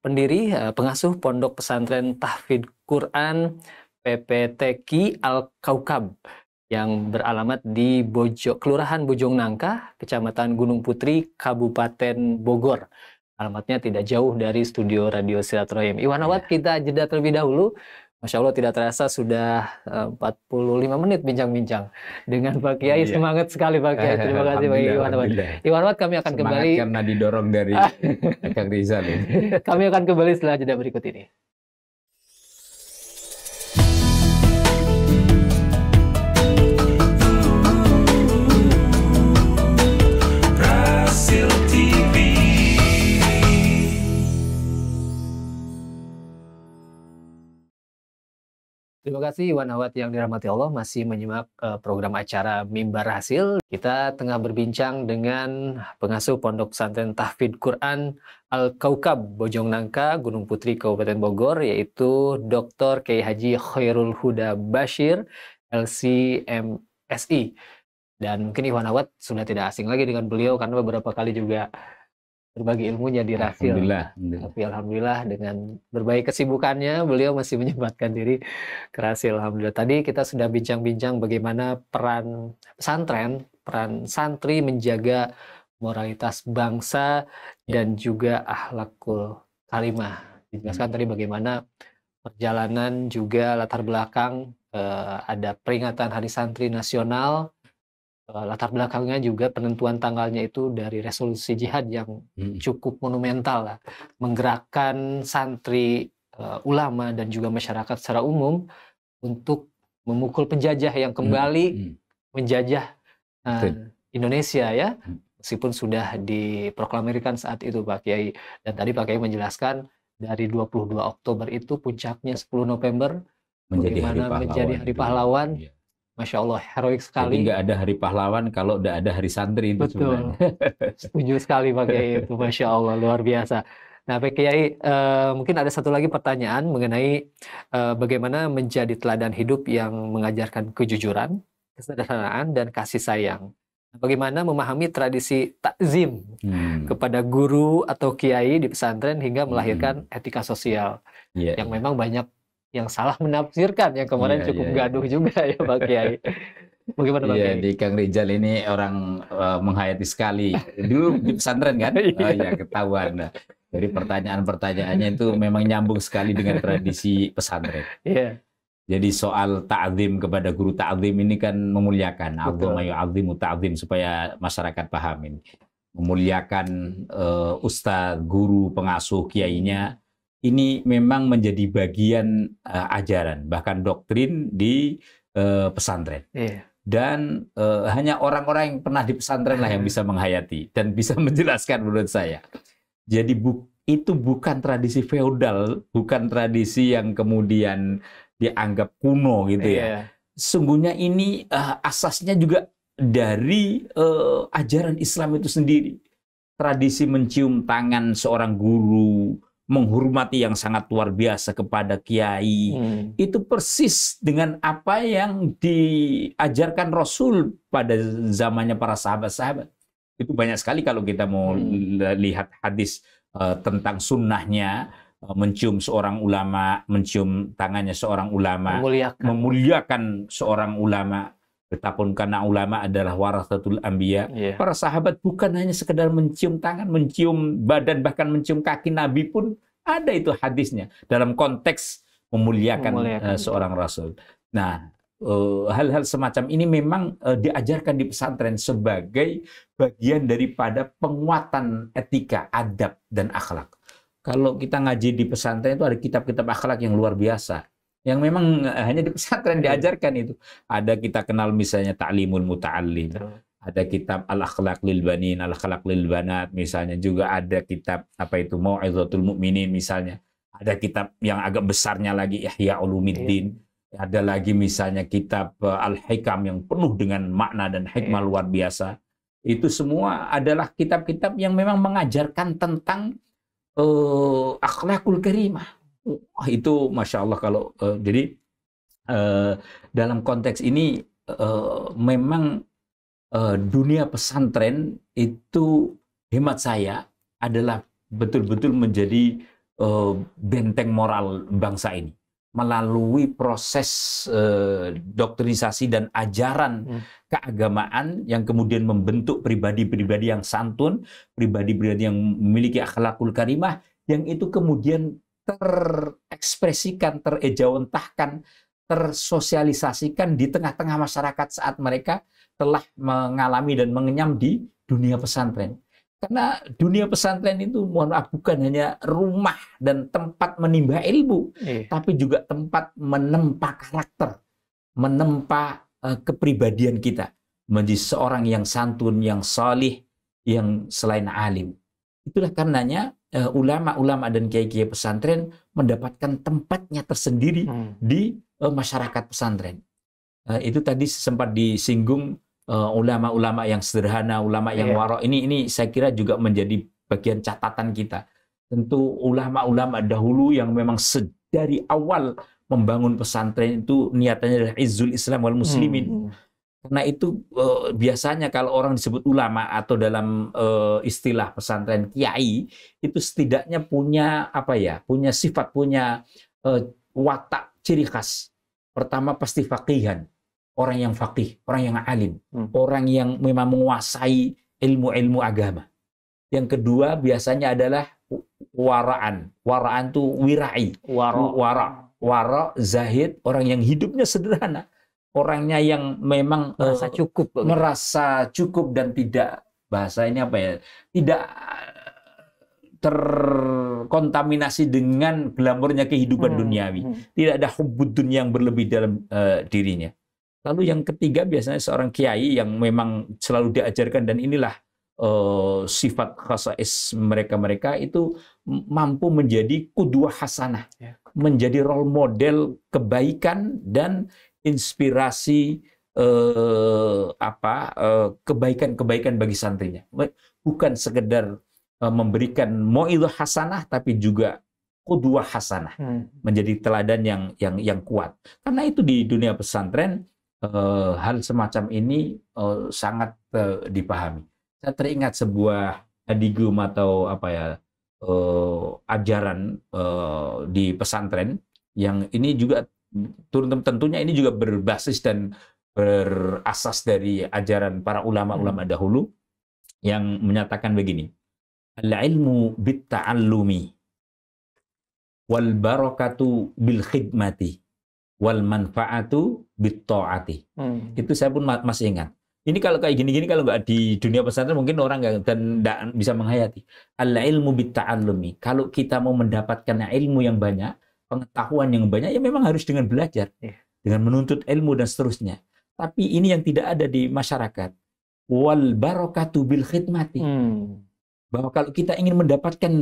pendiri, pengasuh Pondok Pesantren Tahfidz Quran PPTQ Al-Kaukab yang beralamat di Kelurahan Bojong Nangka, Kecamatan Gunung Putri, Kabupaten Bogor. Alamatnya tidak jauh dari studio radio silaturahim. Iwanawat, kita jeda terlebih dahulu. Masya Allah, tidak terasa sudah 45 menit bincang-bincang dengan Pak Kiai. Semangat sekali Pak Kiai. Terima kasih Pak Iwanawat. Iwanawat, kami akan kembali. Semangat karena didorong dari Kang Rizal ini. Kami akan kembali setelah jeda berikut ini. Terima kasih Iwanawat yang dirahmati Allah, masih menyimak program acara Mimbar Hasil. Kita tengah berbincang dengan pengasuh Pondok Pesantren Tahfidz Quran Al-Kaukab Bojong Nangka, Gunung Putri, Kabupaten Bogor, yaitu Dr. Kiai Haji Khairul Huda Bashir, LCMSI. Dan mungkin Iwanawat sudah tidak asing lagi dengan beliau karena beberapa kali juga berbagi ilmunya di Rasil. Tapi alhamdulillah dengan berbagai kesibukannya beliau masih menyempatkan diri ke Rasil. Alhamdulillah. Tadi kita sudah bincang-bincang bagaimana peran pesantren, peran santri menjaga moralitas bangsa dan juga akhlakul karimah. Dijelaskan tadi bagaimana perjalanan juga latar belakang, ada peringatan Hari Santri Nasional. Latar belakangnya juga penentuan tanggalnya itu dari resolusi jihad yang cukup monumental lah, menggerakkan santri, ulama dan juga masyarakat secara umum untuk memukul penjajah yang kembali menjajah Indonesia ya, meskipun sudah diproklamirkan saat itu Pak Kiai. Dan tadi Pak Kiai menjelaskan dari 22 Oktober itu puncaknya 10 November menjadi hari pahlawan. Masya Allah, heroik sekali. Jadi nggak ada hari pahlawan kalau udah ada hari santri itu. Betul. Setuju sekali Pak Kiai itu. Masya Allah, luar biasa. Nah Pak Kiai, mungkin ada satu lagi pertanyaan mengenai bagaimana menjadi teladan hidup yang mengajarkan kejujuran, kesederhanaan, dan kasih sayang. Bagaimana memahami tradisi takzim kepada guru atau kiai di pesantren hingga melahirkan etika sosial yang memang banyak yang salah menafsirkan, yang kemarin cukup gaduh juga ya Pak Kiai. Bagaimana Pak Kiai? Di Kang Rizal ini orang menghayati sekali. Dulu di pesantren kan? Ketahuan. Nah, dari pertanyaan-pertanyaannya itu memang nyambung sekali dengan tradisi pesantren. Jadi soal ta'zim kepada guru, ta'zim ini kan memuliakan. A'dhama yu'azzimu ta'zim, supaya masyarakat paham ini. Memuliakan ustaz, guru, pengasuh, kiainya. Ini memang menjadi bagian ajaran, bahkan doktrin di pesantren. Dan hanya orang-orang yang pernah di pesantren lah yang bisa menghayati dan bisa menjelaskan menurut saya. Jadi itu bukan tradisi feodal, bukan tradisi yang kemudian dianggap kuno gitu ya. Iya. Sungguhnya ini asasnya juga dari ajaran Islam itu sendiri. Tradisi mencium tangan seorang guru, menghormati yang sangat luar biasa kepada kiai, itu persis dengan apa yang diajarkan Rasul pada zamannya para sahabat-sahabat. Itu banyak sekali kalau kita mau lihat hadis tentang sunnahnya, mencium seorang ulama, mencium tangannya seorang ulama, memuliakan seorang ulama. Betapun karena ulama adalah warasatul anbiya. Para sahabat bukan hanya sekedar mencium tangan, mencium badan, bahkan mencium kaki Nabi pun ada itu hadisnya dalam konteks memuliakan seorang rasul. Nah, hal-hal semacam ini memang diajarkan di pesantren sebagai bagian daripada penguatan etika, adab, dan akhlak. Kalau kita ngaji di pesantren itu ada kitab-kitab akhlak yang luar biasa, yang memang hanya di pesantren diajarkan itu. Ada kita kenal misalnya Ta'limul Muta'allim, ada kitab Al-Akhlaq lil Banin, Al-Akhlaq lil Banat, misalnya juga ada kitab apa itu Mau'izatul Mu'minin misalnya. Ada kitab yang agak besarnya lagi Ihya Ulumuddin. Ada lagi misalnya kitab Al-Hikam yang penuh dengan makna dan hikmah luar biasa. Itu semua adalah kitab-kitab yang memang mengajarkan tentang akhlakul karimah. Itu Masya Allah kalau jadi dalam konteks ini memang dunia pesantren itu hemat saya adalah betul-betul menjadi benteng moral bangsa ini melalui proses doktrinisasi dan ajaran keagamaan yang kemudian membentuk pribadi-pribadi yang santun, pribadi-pribadi yang memiliki akhlakul karimah, yang itu kemudian terekspresikan, terejawantahkan, tersosialisasikan di tengah-tengah masyarakat saat mereka telah mengalami dan mengenyam di dunia pesantren. Karena dunia pesantren itu mohon maaf bukan hanya rumah dan tempat menimba ilmu, tapi juga tempat menempa karakter, menempa kepribadian kita menjadi seorang yang santun, yang salih, yang selain alim. Itulah karenanya ulama-ulama dan kiai-kiai pesantren mendapatkan tempatnya tersendiri di masyarakat pesantren. Itu tadi sempat disinggung ulama-ulama yang sederhana, ulama yang waro. Ini saya kira juga menjadi bagian catatan kita. Tentu ulama-ulama dahulu yang memang dari awal membangun pesantren itu niatannya adalah izzul Islam wal muslimin. Karena itu biasanya kalau orang disebut ulama atau dalam istilah pesantren kiai itu setidaknya punya apa ya? Punya sifat, punya watak ciri khas. Pertama pasti faqihan. Orang yang faqih, orang yang alim, orang yang memang menguasai ilmu-ilmu agama. Yang kedua biasanya adalah waraan. Waraan itu wirai. Wara, zahid, orang yang hidupnya sederhana. Orangnya yang memang merasa cukup dan tidak, bahasa ini apa ya, tidak terkontaminasi dengan glamornya kehidupan duniawi. Tidak ada hubbud dunia yang berlebih dalam dirinya. Lalu yang ketiga biasanya seorang kiai yang memang selalu diajarkan, dan inilah sifat khasais mereka itu mampu menjadi qudwah hasanah, menjadi role model kebaikan dan inspirasi kebaikan-kebaikan bagi santrinya. Bukan sekedar memberikan mau'izah hasanah, tapi juga qudwah hasanah, menjadi teladan yang kuat. Karena itu di dunia pesantren hal semacam ini sangat dipahami. Saya teringat sebuah adigum atau apa ya, ajaran di pesantren yang ini juga tentunya ini juga berbasis dan berasas dari ajaran para ulama-ulama dahulu yang menyatakan begini: al-ilmu bit-ta'allumi wal barakatu bil khidmati wal manfaatu bit-ta'ati. Itu saya pun masih ingat. Ini kalau kayak gini-gini, kalau nggak di dunia pesantren mungkin orang nggak bisa menghayati. Al-ilmu bit-ta'allumi. Kalau kita mau mendapatkan ilmu yang banyak, pengetahuan yang banyak, ya memang harus dengan belajar, dengan menuntut ilmu dan seterusnya. Tapi ini yang tidak ada di masyarakat. Wal barakatu bil khidmati. Bahwa kalau kita ingin mendapatkan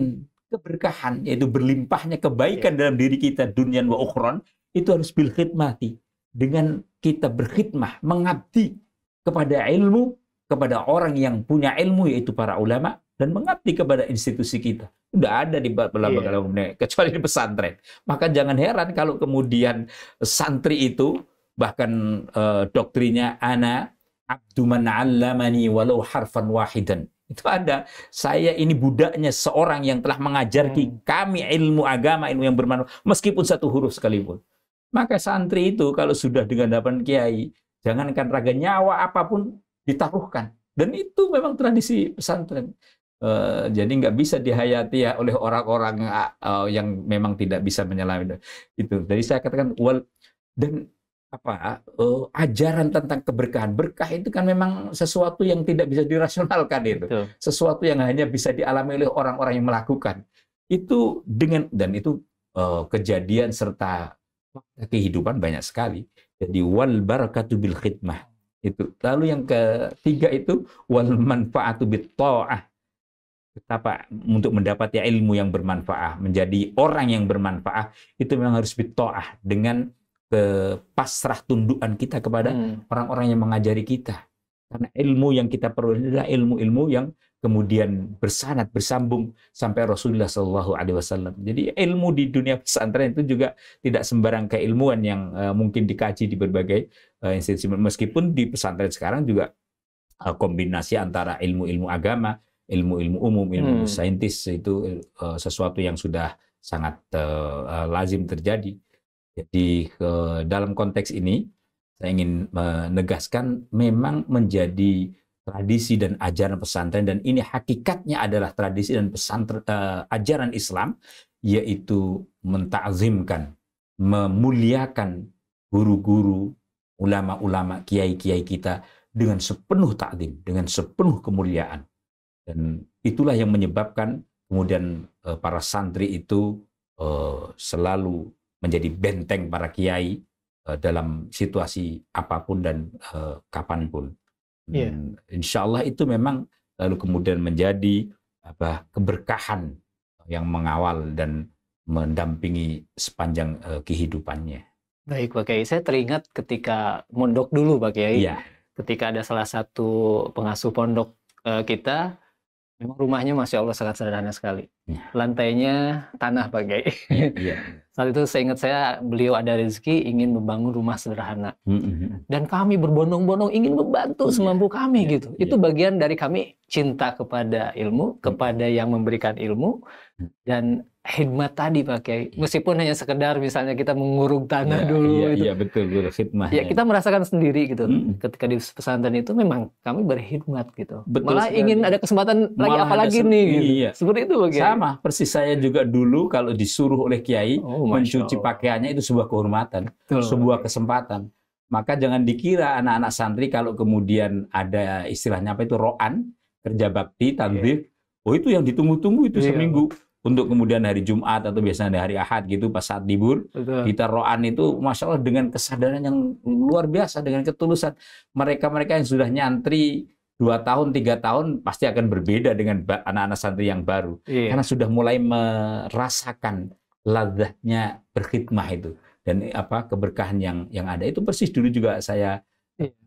keberkahan, yaitu berlimpahnya kebaikan dalam diri kita, dunyan wa ukhron, itu harus bil khidmati. Dengan kita berkhidmah, mengabdi kepada ilmu, kepada orang yang punya ilmu, yaitu para ulama, dan mengabdi kepada institusi kita. Tidak ada di lembaga kecuali di pesantren. Maka jangan heran kalau kemudian santri itu, bahkan doktrinya, ana abdu man 'allamani walau harfan wahidan. Itu ada, saya ini budaknya seorang yang telah mengajarki kami ilmu agama, ilmu yang bermanfaat, meskipun satu huruf sekalipun. Maka santri itu kalau sudah dengan hadapan kiai, jangankan raga nyawa apapun ditaruhkan. Dan itu memang tradisi pesantren. Jadi nggak bisa dihayati ya oleh orang-orang yang memang tidak bisa menyelami itu. Jadi saya katakan dan ajaran tentang keberkahan. Berkah itu kan memang sesuatu yang tidak bisa dirasionalkan itu. Betul. Sesuatu yang hanya bisa dialami oleh orang-orang yang melakukan. Itu dan itu kejadian serta kehidupan banyak sekali. Jadi wal barakatu bil khidmah. Itu. Lalu yang ketiga itu wal manfaatu bit ta'ah. Betapa untuk mendapati ilmu yang bermanfaat, menjadi orang yang bermanfaat, itu memang harus bit ta'ah, dengan pasrah tundukan kita kepada orang-orang yang mengajari kita. Karena ilmu yang kita perlu adalah ilmu-ilmu yang kemudian bersanad, bersambung sampai Rasulullah SAW. Jadi ilmu di dunia pesantren itu juga tidak sembarang keilmuan yang mungkin dikaji di berbagai institusi. Meskipun di pesantren sekarang juga kombinasi antara ilmu-ilmu agama, ilmu-ilmu umum, ilmu saintis, itu sesuatu yang sudah sangat lazim terjadi. Jadi dalam konteks ini saya ingin menegaskan memang menjadi tradisi dan ajaran pesantren, dan ini hakikatnya adalah tradisi dan pesantren ajaran Islam, yaitu mentakzimkan, memuliakan guru-guru, ulama-ulama, kiai-kiai kita dengan sepenuh takdim, dengan sepenuh kemuliaan. Dan itulah yang menyebabkan kemudian para santri itu selalu menjadi benteng para kiai dalam situasi apapun dan kapanpun. Insya Allah itu memang lalu kemudian menjadi keberkahan yang mengawal dan mendampingi sepanjang kehidupannya. Baik Pak Kiai, saya teringat ketika mondok dulu Pak Kiai, ketika ada salah satu pengasuh pondok kita, memang rumahnya Masya Allah sangat sederhana sekali. Lantainya tanah Pak Kiai. Saat itu saya ingat beliau ada rezeki ingin membangun rumah sederhana. Dan kami berbondong-bondong ingin membantu semampu kami gitu. Itu bagian dari kami cinta kepada ilmu, kepada yang memberikan ilmu, dan khidmat tadi Pak Kiai. Meskipun hanya sekedar misalnya kita menguruk tanah dulu. Iya betul, khidmah. Ya kita merasakan sendiri gitu. Ketika di pesantren itu memang kami berkhidmat gitu. Betul, malah ingin ada kesempatan lagi apalagi nih gitu. Seperti itu Pak Kiai. Sama, persis saya juga dulu kalau disuruh oleh Kiai mencuci pakaiannya itu sebuah kehormatan, sebuah kesempatan. Maka jangan dikira anak-anak santri kalau kemudian ada istilahnya apa itu ro'an, kerja bakti, tanzif, itu yang ditunggu-tunggu itu seminggu. Untuk kemudian hari Jumat atau biasanya hari Ahad gitu pas saat libur, kita ro'an itu Masya Allah dengan kesadaran yang luar biasa, dengan ketulusan. Mereka-mereka yang sudah nyantri 2 tahun, 3 tahun pasti akan berbeda dengan anak-anak santri yang baru. Karena sudah mulai merasakan ladzatnya berkhidmah itu. Dan keberkahan yang ada itu persis dulu juga saya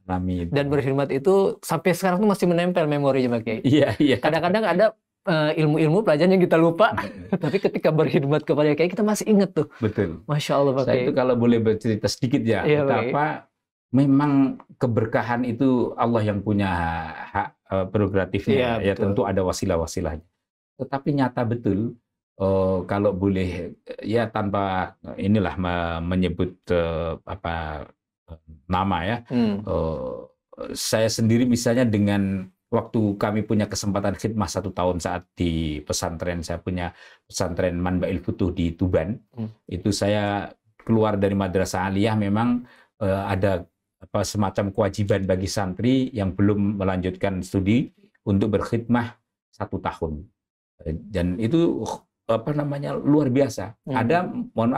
alami. Dan berkhidmat itu sampai sekarang tuh masih menempel memorinya Pak Kiai. Iya. Kadang-kadang ada ilmu-ilmu pelajaran yang kita lupa, tapi ketika berkhidmat kepada Kiai kita masih ingat tuh. Betul. Masya Allah Pak Kiai. Saya itu kalau boleh bercerita sedikit ya, betapa memang keberkahan itu Allah yang punya hak prerogatifnya. Ya tentu ada wasilah-wasilahnya. Tetapi nyata betul, kalau boleh ya tanpa inilah menyebut nama ya. Saya sendiri misalnya dengan waktu kami punya kesempatan khidmah 1 tahun saat di pesantren, saya punya pesantren Manba'il Futuh di Tuban, itu saya keluar dari madrasah aliyah memang ada semacam kewajiban bagi santri yang belum melanjutkan studi untuk berkhidmah 1 tahun. Dan itu luar biasa. Ada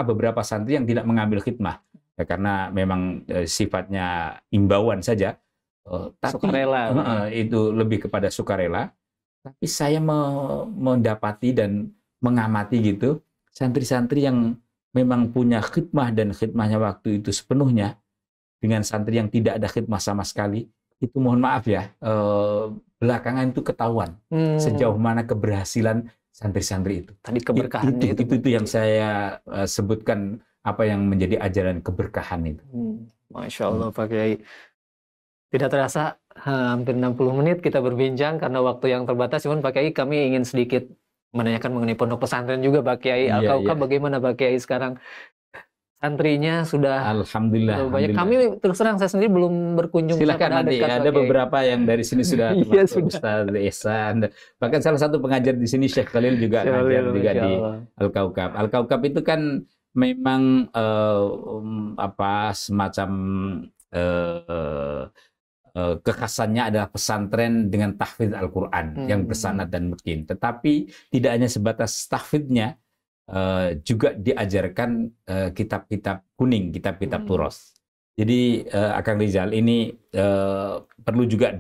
beberapa santri yang tidak mengambil khidmah karena memang sifatnya imbauan saja. Tapi sukarela. Itu lebih kepada sukarela. Tapi saya mendapati dan mengamati gitu, santri-santri yang memang punya khidmah dan khidmahnya waktu itu sepenuhnya dengan santri yang tidak ada khidmah sama sekali, itu mohon maaf ya, belakangan itu ketahuan sejauh mana keberhasilan santri-santri itu. Tadi keberkahannya Itu yang saya sebutkan, apa yang menjadi ajaran keberkahan itu. Masya Allah Pak Kiai. Tidak terasa hampir 60 menit kita berbincang karena waktu yang terbatas. Cuman Pak Kiai, kami ingin sedikit menanyakan mengenai pondok pesantren juga Pak Kiai. Al-Kaukab bagaimana Pak Kiai sekarang? Santrinya sudah Alhamdulillah, banyak. Kami terus terang saya sendiri belum berkunjung. Silakan nanti, ada beberapa yang dari sini sudah Iya, Ustaz Ihsan. Bahkan salah satu pengajar di sini Syekh Khalil juga ngajar juga di Al-Kaukab. Al-Kaukab itu kan memang semacam kekhasannya adalah pesantren dengan tahfidz Al-Quran yang bersanad dan mungkin. Tetapi tidak hanya sebatas tahfidznya, juga diajarkan kitab-kitab kuning, kitab-kitab turos. Jadi Akang Rizal, ini perlu juga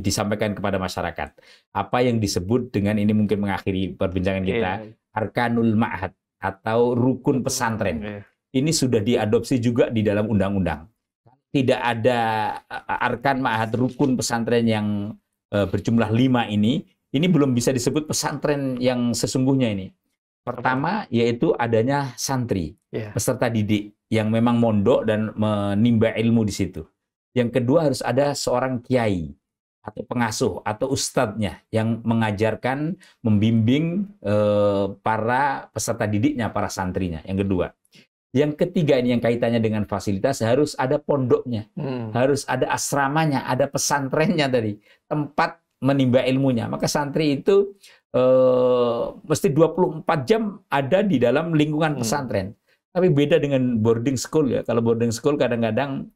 disampaikan kepada masyarakat. Apa yang disebut dengan, ini mungkin mengakhiri perbincangan kita, Arkanul Ma'had atau rukun pesantren. Ini sudah diadopsi juga di dalam undang-undang. Tidak ada arkan ma'had, rukun pesantren yang berjumlah 5 ini belum bisa disebut pesantren yang sesungguhnya ini. Pertama, yaitu adanya santri, peserta didik yang memang mondok dan menimba ilmu di situ. Yang kedua, harus ada seorang kiai atau pengasuh atau ustadznya yang mengajarkan, membimbing para peserta didiknya, para santrinya. Yang kedua. Yang ketiga, ini yang kaitannya dengan fasilitas, harus ada pondoknya, harus ada asramanya, ada pesantrennya tadi, tempat menimba ilmunya. Maka santri itu mesti 24 jam ada di dalam lingkungan pesantren. Tapi beda dengan boarding school ya. Kalau boarding school kadang-kadang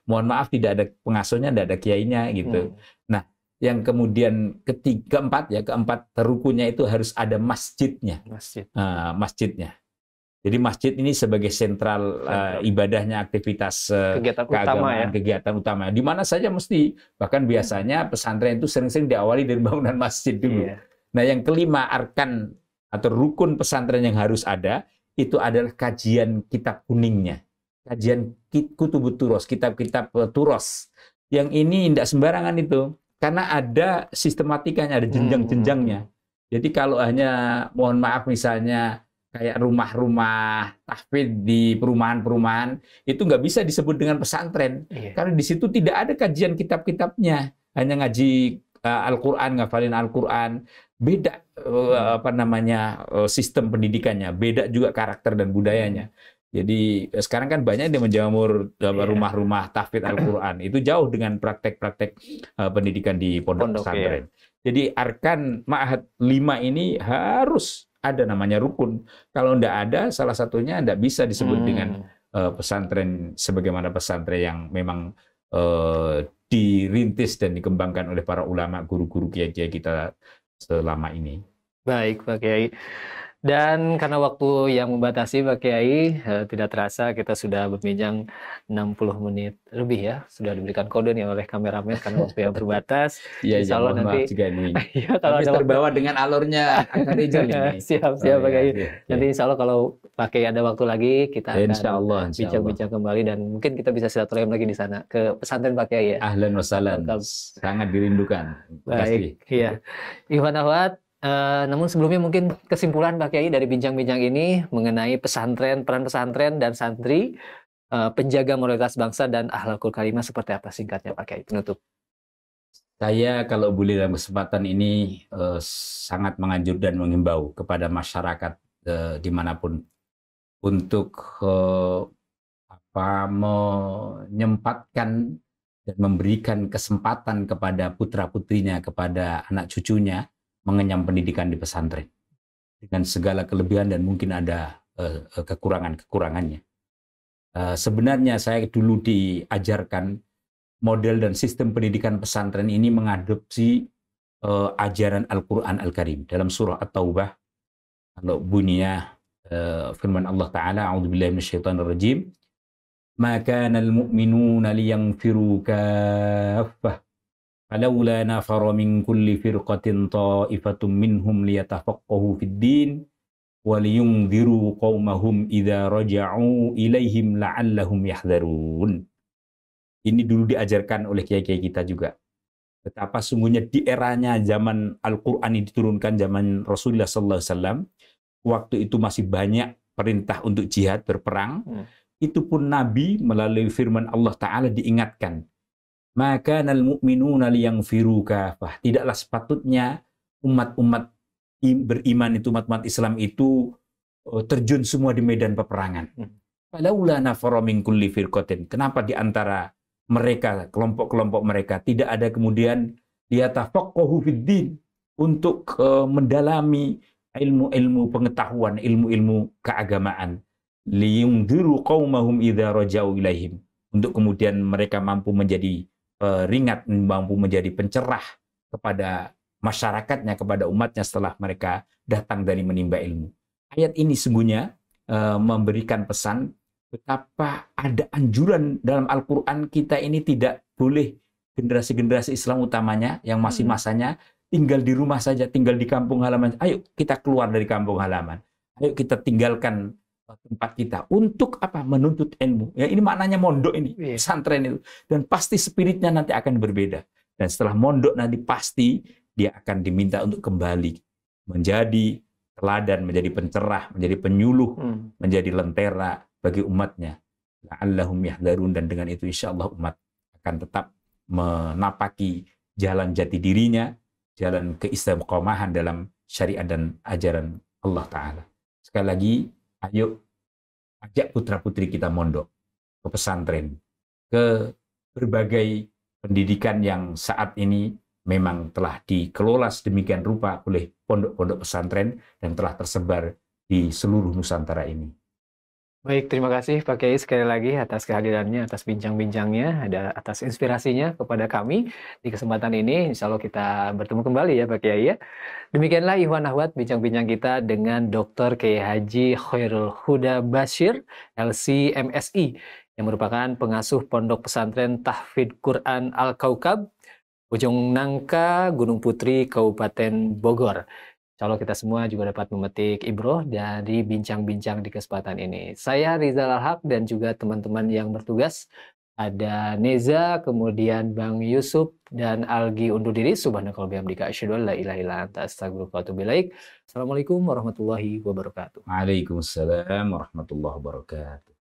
mohon maaf tidak ada pengasuhnya, tidak ada kiainya gitu. Nah, yang kemudian keempat rukunnya itu harus ada masjidnya. Masjidnya. Jadi masjid ini sebagai sentral ibadahnya, aktivitas keagamaan, kegiatan utama. Di mana saja mesti, bahkan biasanya pesantren itu sering-sering diawali dari bangunan masjid dulu. Nah, yang kelima, arkan atau rukun pesantren yang harus ada, itu adalah kajian kitab kuningnya. Kajian kutubut turos, kitab-kitab turos. Yang ini tidak sembarangan itu. Karena ada sistematikanya, ada jenjang-jenjangnya. Jadi kalau hanya, mohon maaf misalnya, kayak rumah-rumah tahfidz di perumahan-perumahan, itu nggak bisa disebut dengan pesantren. Karena di situ tidak ada kajian kitab-kitabnya. Hanya ngaji Al-Quran, ngafalin Al-Quran. Beda sistem pendidikannya, beda juga karakter dan budayanya. Jadi sekarang kan banyak yang menjamur rumah-rumah tahfidz Al-Quran. Itu jauh dengan praktek-praktek pendidikan di pondok pesantren. Jadi arkan ma'had 5 ini harus ada, namanya rukun. Kalau tidak ada, salah satunya tidak bisa disebut dengan pesantren sebagaimana pesantren yang memang dirintis dan dikembangkan oleh para ulama, guru-guru, kiai-kiai kita selama ini. Baik Pak Kiai. Dan karena waktu yang membatasi Pak Kiai, tidak terasa kita sudah berbincang 60 menit lebih ya. Sudah diberikan kode nih oleh kameramen karena waktu yang terbatas. Insya Allah nanti juga ini. Kalau ada terbawa dengan alurnya Akang Rizal ini. Siap Pak Kiai. Nanti insya Allah kalau Pak Kiai ada waktu lagi, kita akan bincang-bincang kembali dan mungkin kita bisa silaturahim lagi di sana ke pesantren Pak Kiai ya. Ahlan wa sahlan. Sangat dirindukan. Baik. Iya. Ikhwan akhwat, namun sebelumnya mungkin kesimpulan Pak Kiai dari bincang-bincang ini mengenai pesantren, peran pesantren dan santri, penjaga moralitas bangsa dan akhlakul karimah seperti apa singkatnya Pak Kiai penutup? Saya kalau boleh dalam kesempatan ini sangat menganjur dan mengimbau kepada masyarakat dimanapun untuk menyempatkan dan memberikan kesempatan kepada putra-putrinya, kepada anak cucunya mengenyam pendidikan di pesantren dengan segala kelebihan dan mungkin ada kekurangan-kekurangannya. Sebenarnya saya dulu diajarkan model dan sistem pendidikan pesantren ini mengadopsi ajaran Al-Quran Al-Karim dalam surah At-Taubah. Kalau bunyinya firman Allah Ta'ala, a'udzubillahi minasyaitonirrajim, ma kana al-mu'minuna liyanfiru kaffah فلولا نفر من كل فرقة طائفة منهم ليتفقهوا في الدين waliyungdhiru qaumahum idza raja'u ilaihim la'allahum yahdharun. Ini dulu diajarkan oleh kiai-kiai kita juga. Betapa sungguhnya di eranya zaman Al-Qur'an ini diturunkan, zaman Rasulullah sallallahu alaihi wasallam, waktu itu masih banyak perintah untuk jihad, berperang. Itu pun Nabi melalui firman Allah Ta'ala diingatkan. Maka nal mu'minuna liyaghfiru kafah. Tidaklah sepatutnya umat-umat beriman itu, umat-umat Islam itu terjun semua di medan peperangan. Falaula nafara min kulli firqatin. Kenapa di antara mereka, kelompok-kelompok mereka, tidak ada kemudian liyatafaqahu fiddin, untuk mendalami ilmu-ilmu pengetahuan, ilmu-ilmu keagamaan. Liyungdhiru qaumahum idza raja'u ilaihim. Untuk kemudian mereka mampu menjadi ringat, mampu menjadi pencerah kepada masyarakatnya, kepada umatnya setelah mereka datang dari menimba ilmu. Ayat ini sungguhnya memberikan pesan betapa ada anjuran dalam Al-Quran kita ini tidak boleh, generasi-generasi Islam utamanya yang masih masanya tinggal di rumah saja, tinggal di kampung halaman. Ayo kita keluar dari kampung halaman. Ayo kita tinggalkan tempat kita. Untuk apa? Menuntut ilmu. Ya, ini maknanya mondok ini, pesantren itu. Dan pasti spiritnya nanti akan berbeda. Dan setelah mondok nanti pasti dia akan diminta untuk kembali menjadi teladan, menjadi pencerah, menjadi penyuluh, menjadi lentera bagi umatnya. La'allahum yahdharun. Dan dengan itu insya Allah umat akan tetap menapaki jalan jati dirinya, jalan keistiqomahan dalam syariat dan ajaran Allah Ta'ala. Sekali lagi, ayo ajak putra-putri kita mondok ke pesantren, ke berbagai pendidikan yang saat ini memang telah dikelola sedemikian rupa oleh pondok-pondok pesantren dan telah tersebar di seluruh Nusantara ini. Baik, terima kasih Pak Kiai sekali lagi atas kehadirannya, atas bincang-bincangnya, atas inspirasinya kepada kami di kesempatan ini. Insya Allah kita bertemu kembali ya Pak Kiai ya. Demikianlah Ikhwan Akhwat bincang-bincang kita dengan Dr. Kiai Haji Khairul Huda Bashir, LC MSI, yang merupakan pengasuh Pondok Pesantren Tahfidz Quran Al-Kaukab, Ujung Nangka, Gunung Putri, Kabupaten Bogor. Insya Allah kita semua juga dapat memetik ibroh dari bincang-bincang di kesempatan ini. Saya Rizal Al-Haq dan juga teman-teman yang bertugas. Ada Neza, kemudian Bang Yusuf, dan Algi undur diri. Subhanakallahumma wa bihamdika asyhadu an la ilaha illa anta astaghfiruka wa atubu ilaik. Assalamualaikum warahmatullahi wabarakatuh. Waalaikumsalam warahmatullahi wabarakatuh.